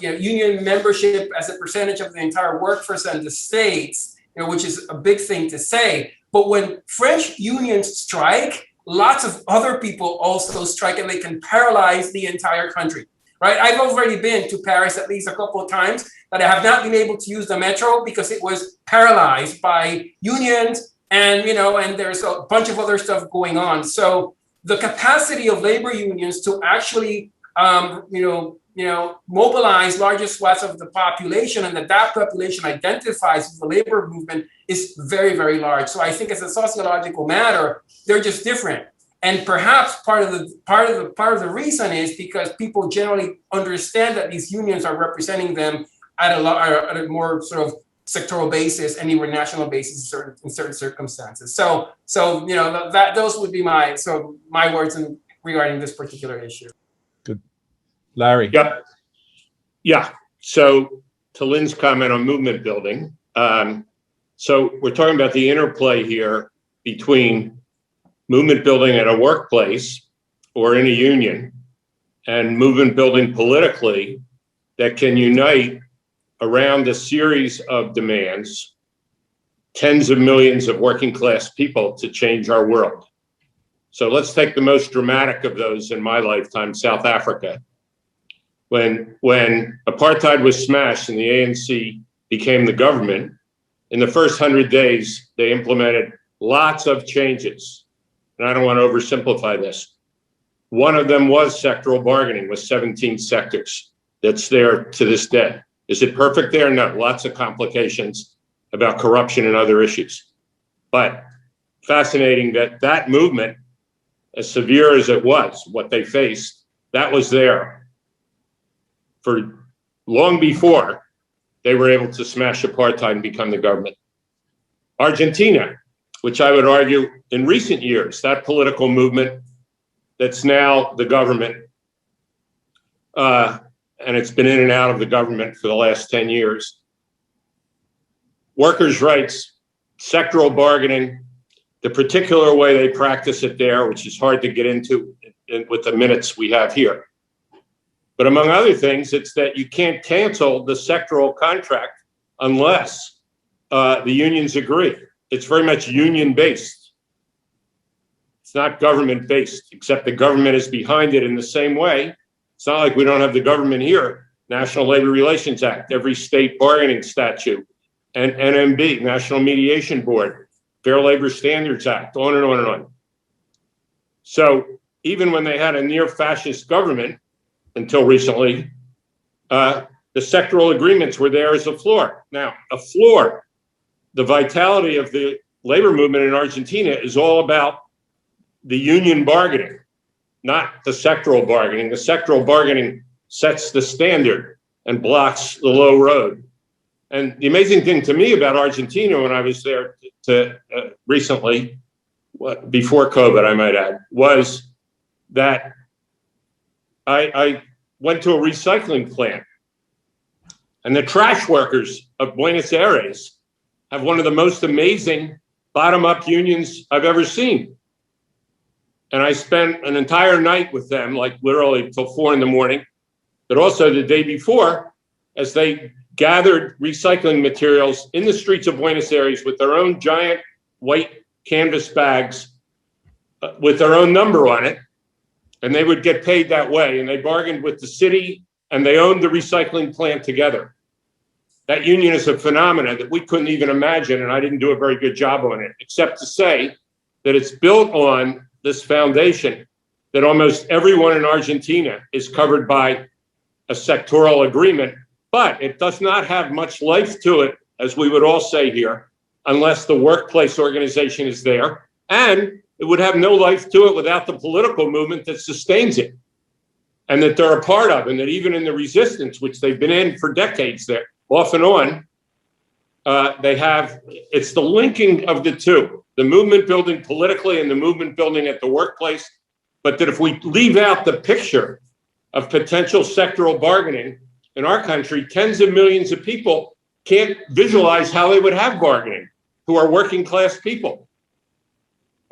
union membership as a percentage of the entire workforce than the States, which is a big thing to say. But when French unions strike, lots of other people also strike, and they can paralyze the entire country, right? I've already been to Paris at least a couple of times, but I have not been able to use the metro because it was paralyzed by unions, and and there's a bunch of other stuff going on. So the capacity of labor unions to actually, mobilize larger swaths of the population, and that population identifies with the labor movement, is very, very large. So I think as a sociological matter, they're just different. And perhaps part of the reason is because people generally understand that these unions are representing them at a more sort of sectoral basis and even national basis in certain circumstances. So those would be my words regarding this particular issue. Good. Larry. Yeah. So to Lynn's comment on movement building, so we're talking about the interplay here between movement building at a workplace or in a union and movement building politically that can unite around a series of demands, tens of millions of working class people to change our world. So let's take the most dramatic of those in my lifetime, South Africa. When apartheid was smashed and the ANC became the government, in the first 100 days, they implemented lots of changes. And I don't want to oversimplify this. One of them was sectoral bargaining with 17 sectors. That's there to this day. Is it perfect there? No, lots of complications about corruption and other issues. But fascinating that movement, as severe as it was, what they faced, that was there for long before they were able to smash apartheid and become the government. Argentina, which I would argue in recent years, that political movement that's now the government, and it's been in and out of the government for the last 10 years. Workers' rights, sectoral bargaining, the particular way they practice it there, which is hard to get into with the minutes we have here. But among other things, it's that you can't cancel the sectoral contract unless the unions agree. It's very much union-based. It's not government-based, except the government is behind it in the same way. It's not like we don't have the government here. National Labor Relations Act, every state bargaining statute, and NMB, National Mediation Board, Fair Labor Standards Act, on and on and on. So even when they had a near fascist government until recently, the sectoral agreements were there as a floor. Now, a floor, the vitality of the labor movement in Argentina is all about the union bargaining, not the sectoral bargaining. The sectoral bargaining sets the standard and blocks the low road. And the amazing thing to me about Argentina when I was there recently, before COVID, I might add, was that I went to a recycling plant, and the trash workers of Buenos Aires have one of the most amazing bottom-up unions I've ever seen. And I spent an entire night with them, like literally till 4 a.m, but also the day before, as they gathered recycling materials in the streets of Buenos Aires with their own giant white canvas bags with their own number on it. And they would get paid that way. And they bargained with the city and they owned the recycling plant together. That union is a phenomenon that we couldn't even imagine. And I didn't do a very good job on it, except to say that it's built on this foundation that almost everyone in Argentina is covered by a sectoral agreement, but it does not have much life to it, as we would all say here, unless the workplace organization is there. And it would have no life to it without the political movement that sustains it and that they're a part of, and that even in the resistance, which they've been in for decades there, off and on, it's the linking of the two, the movement building politically and the movement building at the workplace. But that if we leave out the picture of potential sectoral bargaining in our country, tens of millions of people can't visualize how they would have bargaining, who are working class people.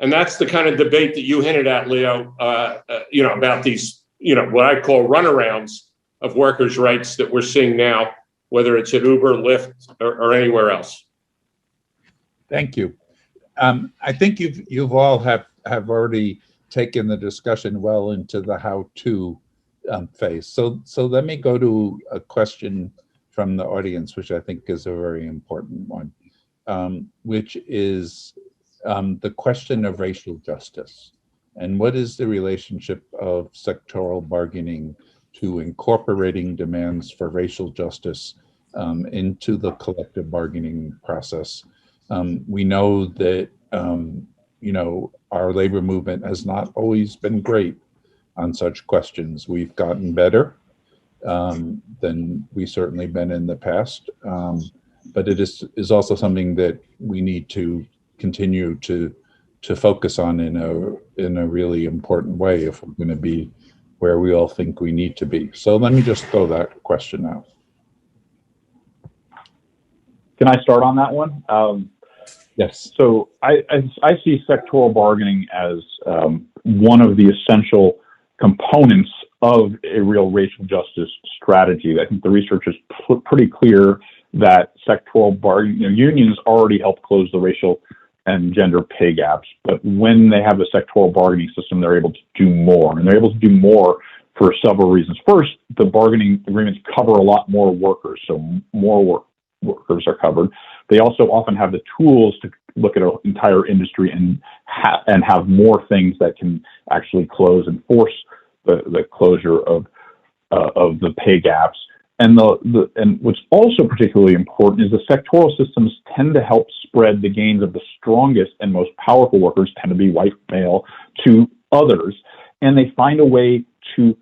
And that's the kind of debate that you hinted at, Leo, about these, what I call runarounds of workers' rights that we're seeing now, whether it's at Uber, Lyft, or anywhere else. Thank you. I think you've all have already taken the discussion well into the how-to phase. So let me go to a question from the audience, which I think is a very important one, which is the question of racial justice. And what is the relationship of sectoral bargaining to incorporating demands for racial justice into the collective bargaining process? We know that, our labor movement has not always been great on such questions. We've gotten better than we certainly been in the past, but it is also something that we need to continue to focus on in a really important way if we're going to be where we all think we need to be. So let me just throw that question out. Can I start on that one? Yes. So I see sectoral bargaining as one of the essential components of a real racial justice strategy. I think the research is pretty clear that sectoral bargaining, unions already help close the racial and gender pay gaps, but when they have a sectoral bargaining system, they're able to do more, and they're able to do more for several reasons. First, the bargaining agreements cover a lot more workers, so more workers are covered. They also often have the tools to look at an entire industry and have more things that can actually close and force the closure of the pay gaps. And and what's also particularly important is the sectoral systems tend to help spread the gains of the strongest and most powerful workers, tend to be white male, to others, and they find a way to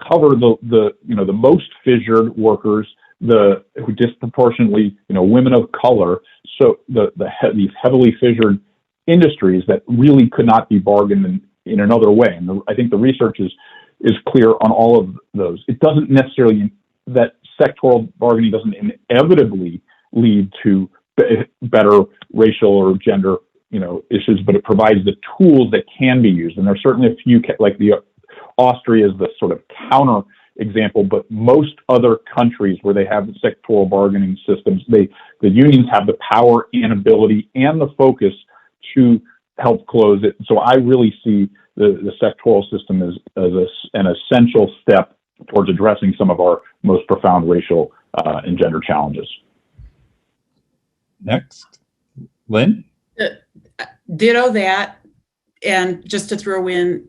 cover the most fissured workers, who disproportionately, women of color. So these heavily fissured industries that really could not be bargained in another way. And I think the research is clear on all of those. It doesn't necessarily, that sectoral bargaining doesn't inevitably lead to better racial or gender, issues, but it provides the tools that can be used. And there are certainly a few, like Austria is the sort of counter example, but most other countries where they have sectoral bargaining systems, the unions have the power and ability and the focus to help close it. So I really see the sectoral system as an essential step towards addressing some of our most profound racial and gender challenges. Next, Lynn? Ditto that. And just to throw in,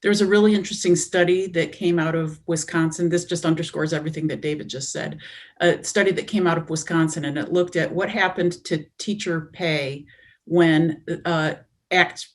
There's a really interesting study that came out of Wisconsin. This just underscores everything that David just said. A study that came out of Wisconsin, and it looked at what happened to teacher pay when Act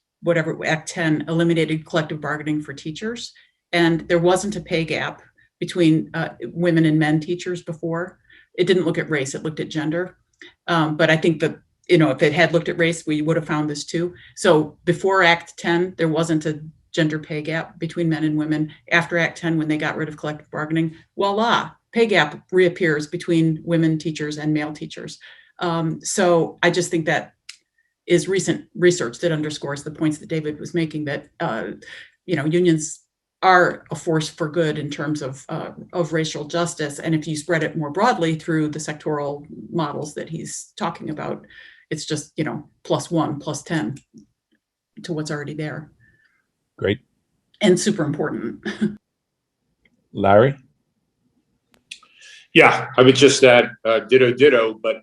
10 eliminated collective bargaining for teachers. And there wasn't a pay gap between women and men teachers before. It didn't look at race, it looked at gender. But I think that, if it had looked at race, we would have found this too. So before Act 10, there wasn't a gender pay gap between men and women. After Act 10, when they got rid of collective bargaining, voila, pay gap reappears between women teachers and male teachers. So I just think that is recent research that underscores the points that David was making, that unions are a force for good in terms of racial justice. And if you spread it more broadly through the sectoral models that he's talking about, it's just, +1, +10 to what's already there. Great. And super important. Larry? Yeah, I would just add ditto, but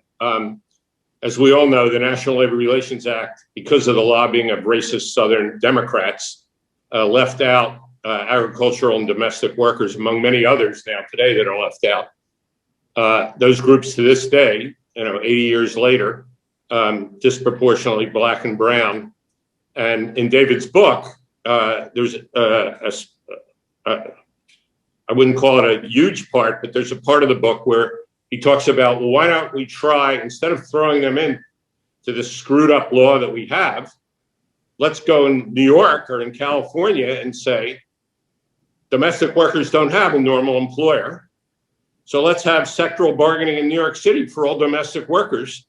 as we all know, the National Labor Relations Act, because of the lobbying of racist Southern Democrats, left out agricultural and domestic workers, among many others now today that are left out. Those groups to this day, 80 years later, disproportionately Black and brown. And in David's book, there's I wouldn't call it a huge part, but there's a part of the book where he talks about, well, why don't we try, instead of throwing them in to this screwed up law that we have, let's go in New York or in California and say, domestic workers don't have a normal employer. So let's have sectoral bargaining in New York City for all domestic workers.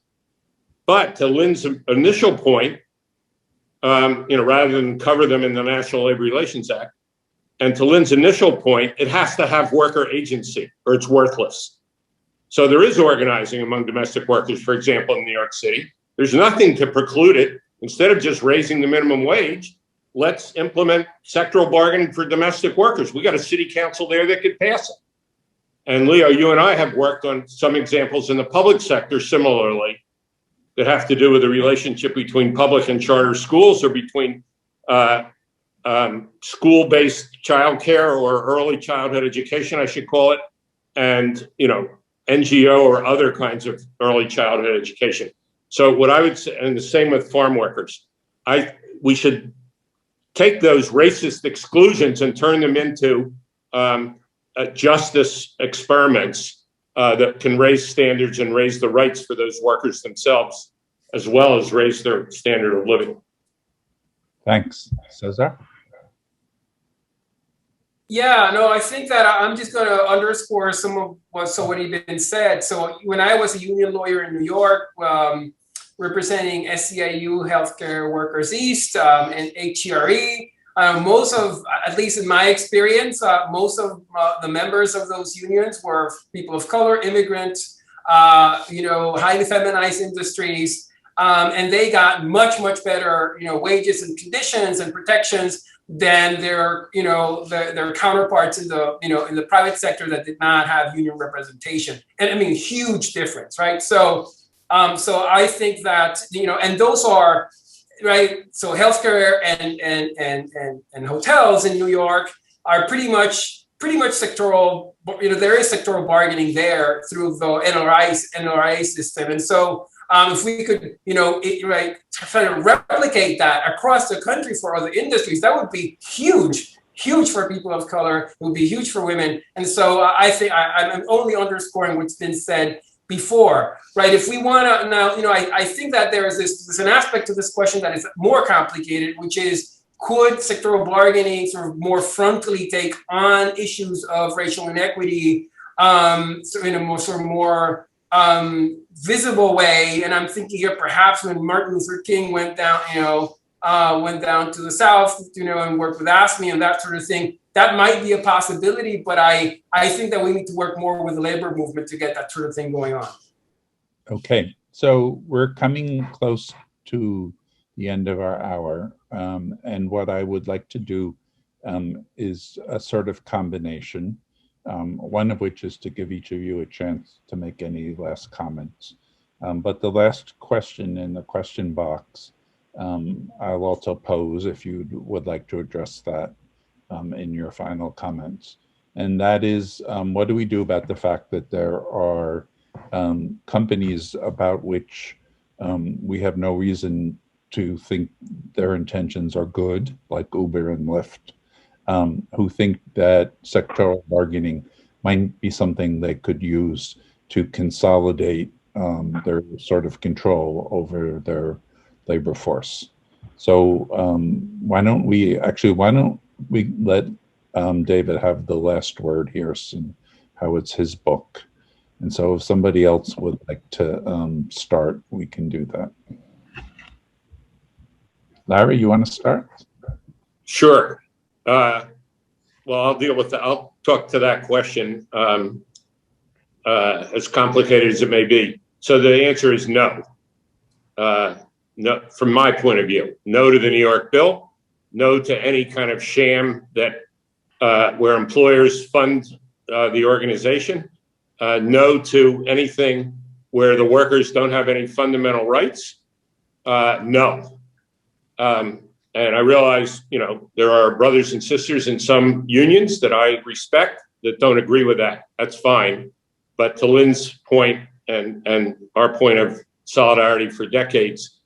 But to Lynn's initial point, rather than cover them in the National Labor Relations Act, and to Lynn's initial point, it has to have worker agency or it's worthless. So there is organizing among domestic workers, for example, in New York City. There's nothing to preclude it. Instead of just raising the minimum wage, let's implement sectoral bargaining for domestic workers. We got a city council there that could pass it. And Leo, you and I have worked on some examples in the public sector similarly that have to do with the relationship between public and charter schools, or between school-based childcare or early childhood education, I should call it, and NGO or other kinds of early childhood education. So what I would say, and the same with farm workers, we should take those racist exclusions and turn them into justice experiments that can raise standards and raise the rights for those workers themselves, as well as raise their standard of living. Thanks. Cesar? Yeah, no, I think that I'm just going to underscore some of what's already been said. So when I was a union lawyer in New York, representing SEIU Healthcare Workers East and HCRE, most of, at least in my experience, most of the members of those unions were people of color, immigrants, highly feminized industries, and they got much, much better, wages and conditions and protections than their counterparts in the private sector that did not have union representation. And I mean, huge difference, right? So I think that, and those are, right, so healthcare and hotels in New York are pretty much sectoral, there is sectoral bargaining there through the NRA system. And so if we could, try to replicate that across the country for other industries, that would be huge for people of color. It would be huge for women. And so I think I'm only underscoring what's been said before, right? If we want to now, I think that there's an aspect to this question that is more complicated, which is, could sectoral bargaining sort of more frontally take on issues of racial inequity in a more visible way? And I'm thinking here perhaps when Martin Luther King went down to the South, and worked with AFSCME and that sort of thing. That might be a possibility, but I think that we need to work more with the labor movement to get that sort of thing going on. Okay, so we're coming close to the end of our hour, and what I would like to do is a sort of combination, one of which is to give each of you a chance to make any last comments. But the last question in the question box, I'll also pose if you would like to address that. in your final comments. And that is, what do we do about the fact that there are companies about which we have no reason to think their intentions are good, like Uber and Lyft, who think that sectoral bargaining might be something they could use to consolidate their sort of control over their labor force. So why don't we let David have the last word here, and how it's his book. And so if somebody else would like to start, we can do that. Larry, you want to start? Sure. Well, I'll talk to that question, as complicated as it may be. So the answer is no. No, from my point of view, no to the New York bill, no to any kind of sham that where employers fund the organization, no to anything where the workers don't have any fundamental rights, no. And I realize, there are brothers and sisters in some unions that I respect that don't agree with that. That's fine. But to Lynn's point and our point of solidarity for decades,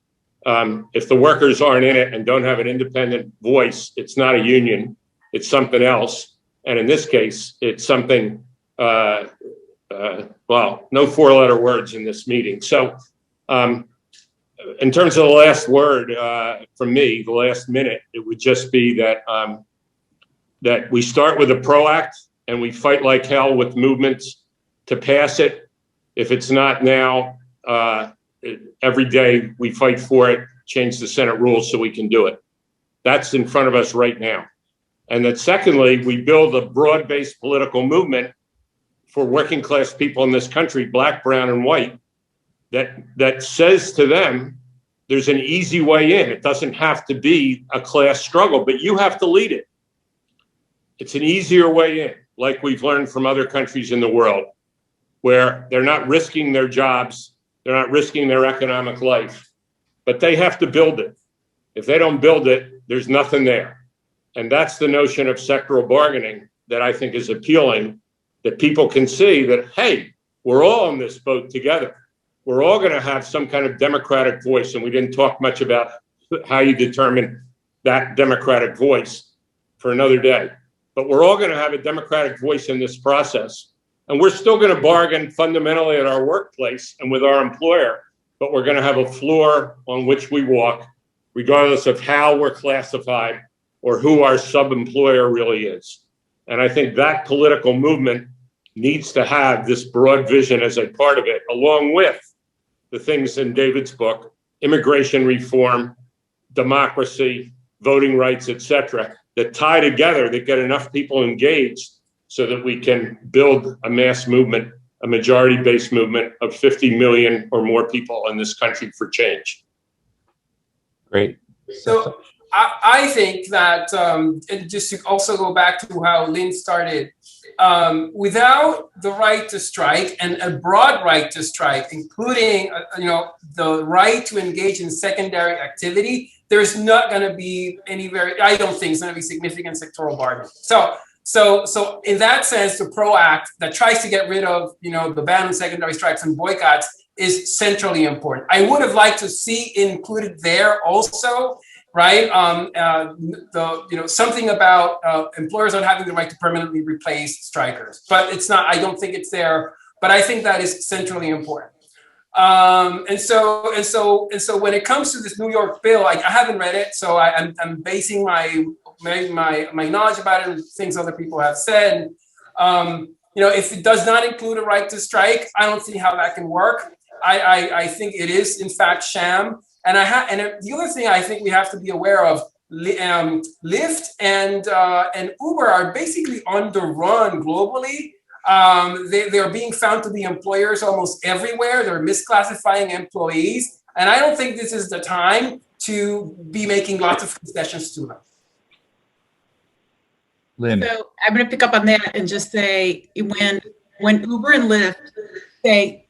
if the workers aren't in it and don't have an independent voice, it's not a union, it's something else. And in this case, it's something, well, no four-letter words in this meeting. So in terms of the last word from me, the last minute, it would just be that that we start with a PRO Act and we fight like hell with movements to pass it. If it's not now, every day we fight for it, change the Senate rules so we can do it. That's in front of us right now. And then secondly, we build a broad-based political movement for working class people in this country, black, brown, and white, that says to them, there's an easy way in. It doesn't have to be a class struggle, but you have to lead it. It's an easier way in, like we've learned from other countries in the world, where they're not risking their jobs, they're not risking their economic life, but they have to build it. If they don't build it, there's nothing there. And that's the notion of sectoral bargaining that I think is appealing, that people can see that, hey, we're all in this boat together. We're all going to have some kind of democratic voice. And we didn't talk much about how you determine that democratic voice for another day. But we're all going to have a democratic voice in this process. And we're still going to bargain fundamentally at our workplace and with our employer, but we're going to have a floor on which we walk, regardless of how we're classified or who our sub-employer really is. And I think that political movement needs to have this broad vision as a part of it, along with the things in David's book, immigration reform, democracy, voting rights, etc., that tie together, that get enough people engaged so that we can build a mass movement, a majority-based movement of 50 million or more people in this country for change. Great. So I think that, and just to also go back to how Lynn started, without the right to strike and a broad right to strike, including the right to engage in secondary activity, there's not going to be I don't think it's going to be significant sectoral bargaining. So in that sense, the PRO Act that tries to get rid of the ban on secondary strikes and boycotts is centrally important. I would have liked to see included there also, right? Something about employers not having the right to permanently replace strikers, but it's not. I don't think it's there. But I think that is centrally important. And so when it comes to this New York bill, I haven't read it, so I'm basing my knowledge about it and things other people have said. If it does not include a right to strike, I don't see how that can work. I think it is in fact sham. And the other thing I think we have to be aware of, Lyft and Uber are basically on the run globally. They're being found to be employers almost everywhere. They're misclassifying employees. And I don't think this is the time to be making lots of concessions to them. Lynn. So I'm going to pick up on that and just say when Uber and Lyft say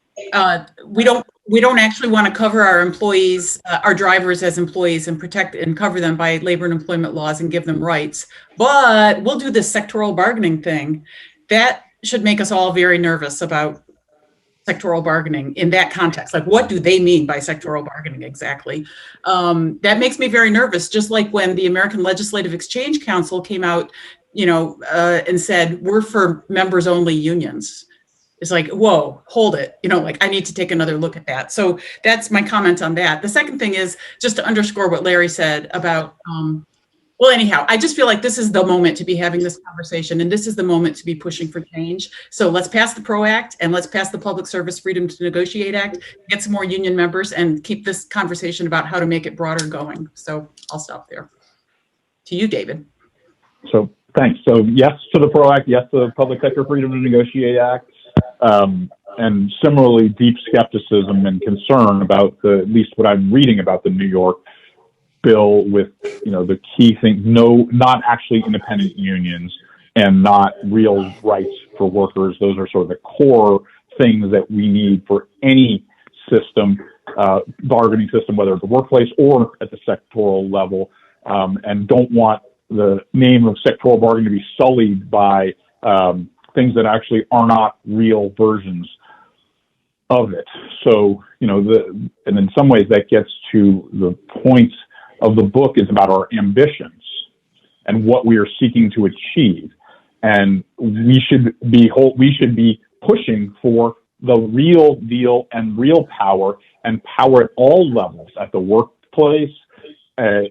we don't we don't actually want to cover our employees, our drivers as employees, and protect and cover them by labor and employment laws and give them rights. But we'll do this sectoral bargaining thing. That should make us all very nervous about sectoral bargaining in that context. Like, what do they mean by sectoral bargaining exactly? That makes me very nervous, just like when the American Legislative Exchange Council came out, and said, we're for members only unions. It's like, whoa, hold it. Like, I need to take another look at that. So that's my comment on that. The second thing is just to underscore what Larry said about, well, anyhow, I just feel like this is the moment to be having this conversation, and this is the moment to be pushing for change. So let's pass the PRO Act, and let's pass the Public Service Freedom to Negotiate Act, get some more union members, and keep this conversation about how to make it broader going. So I'll stop there. To you, David. So thanks. So yes to the PRO Act, yes to the Public Sector Freedom to Negotiate Act. And similarly, deep skepticism and concern about at least what I'm reading about the New York bill with, the key thing, not actually independent unions and not real rights for workers. Those are sort of the core things that we need for any system, bargaining system, whether at the workplace or at the sectoral level, and don't want the name of sectoral bargaining to be sullied by things that actually are not real versions of it. So, and in some ways that gets to the point of the book is about our ambitions and what we are seeking to achieve. And we should be pushing for the real deal and real power, and power at all levels, at the workplace,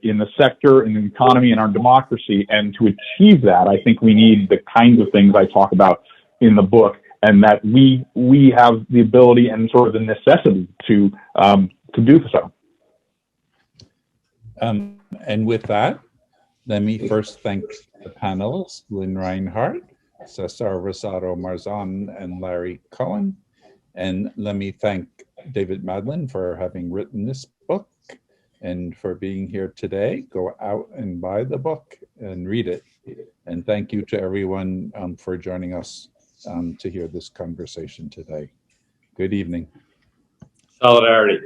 in the sector, in the economy, in our democracy. And to achieve that, I think we need the kinds of things I talk about in the book, and that we have the ability and sort of the necessity to do so. And with that, let me first thank the panelists, Lynn Reinhardt, Cesar Rosado Marzan, and Larry Cohen. And let me thank David Madlin for having written this book and for being here today. Go out and buy the book and read it. And thank you to everyone for joining us to hear this conversation today. Good evening. Solidarity.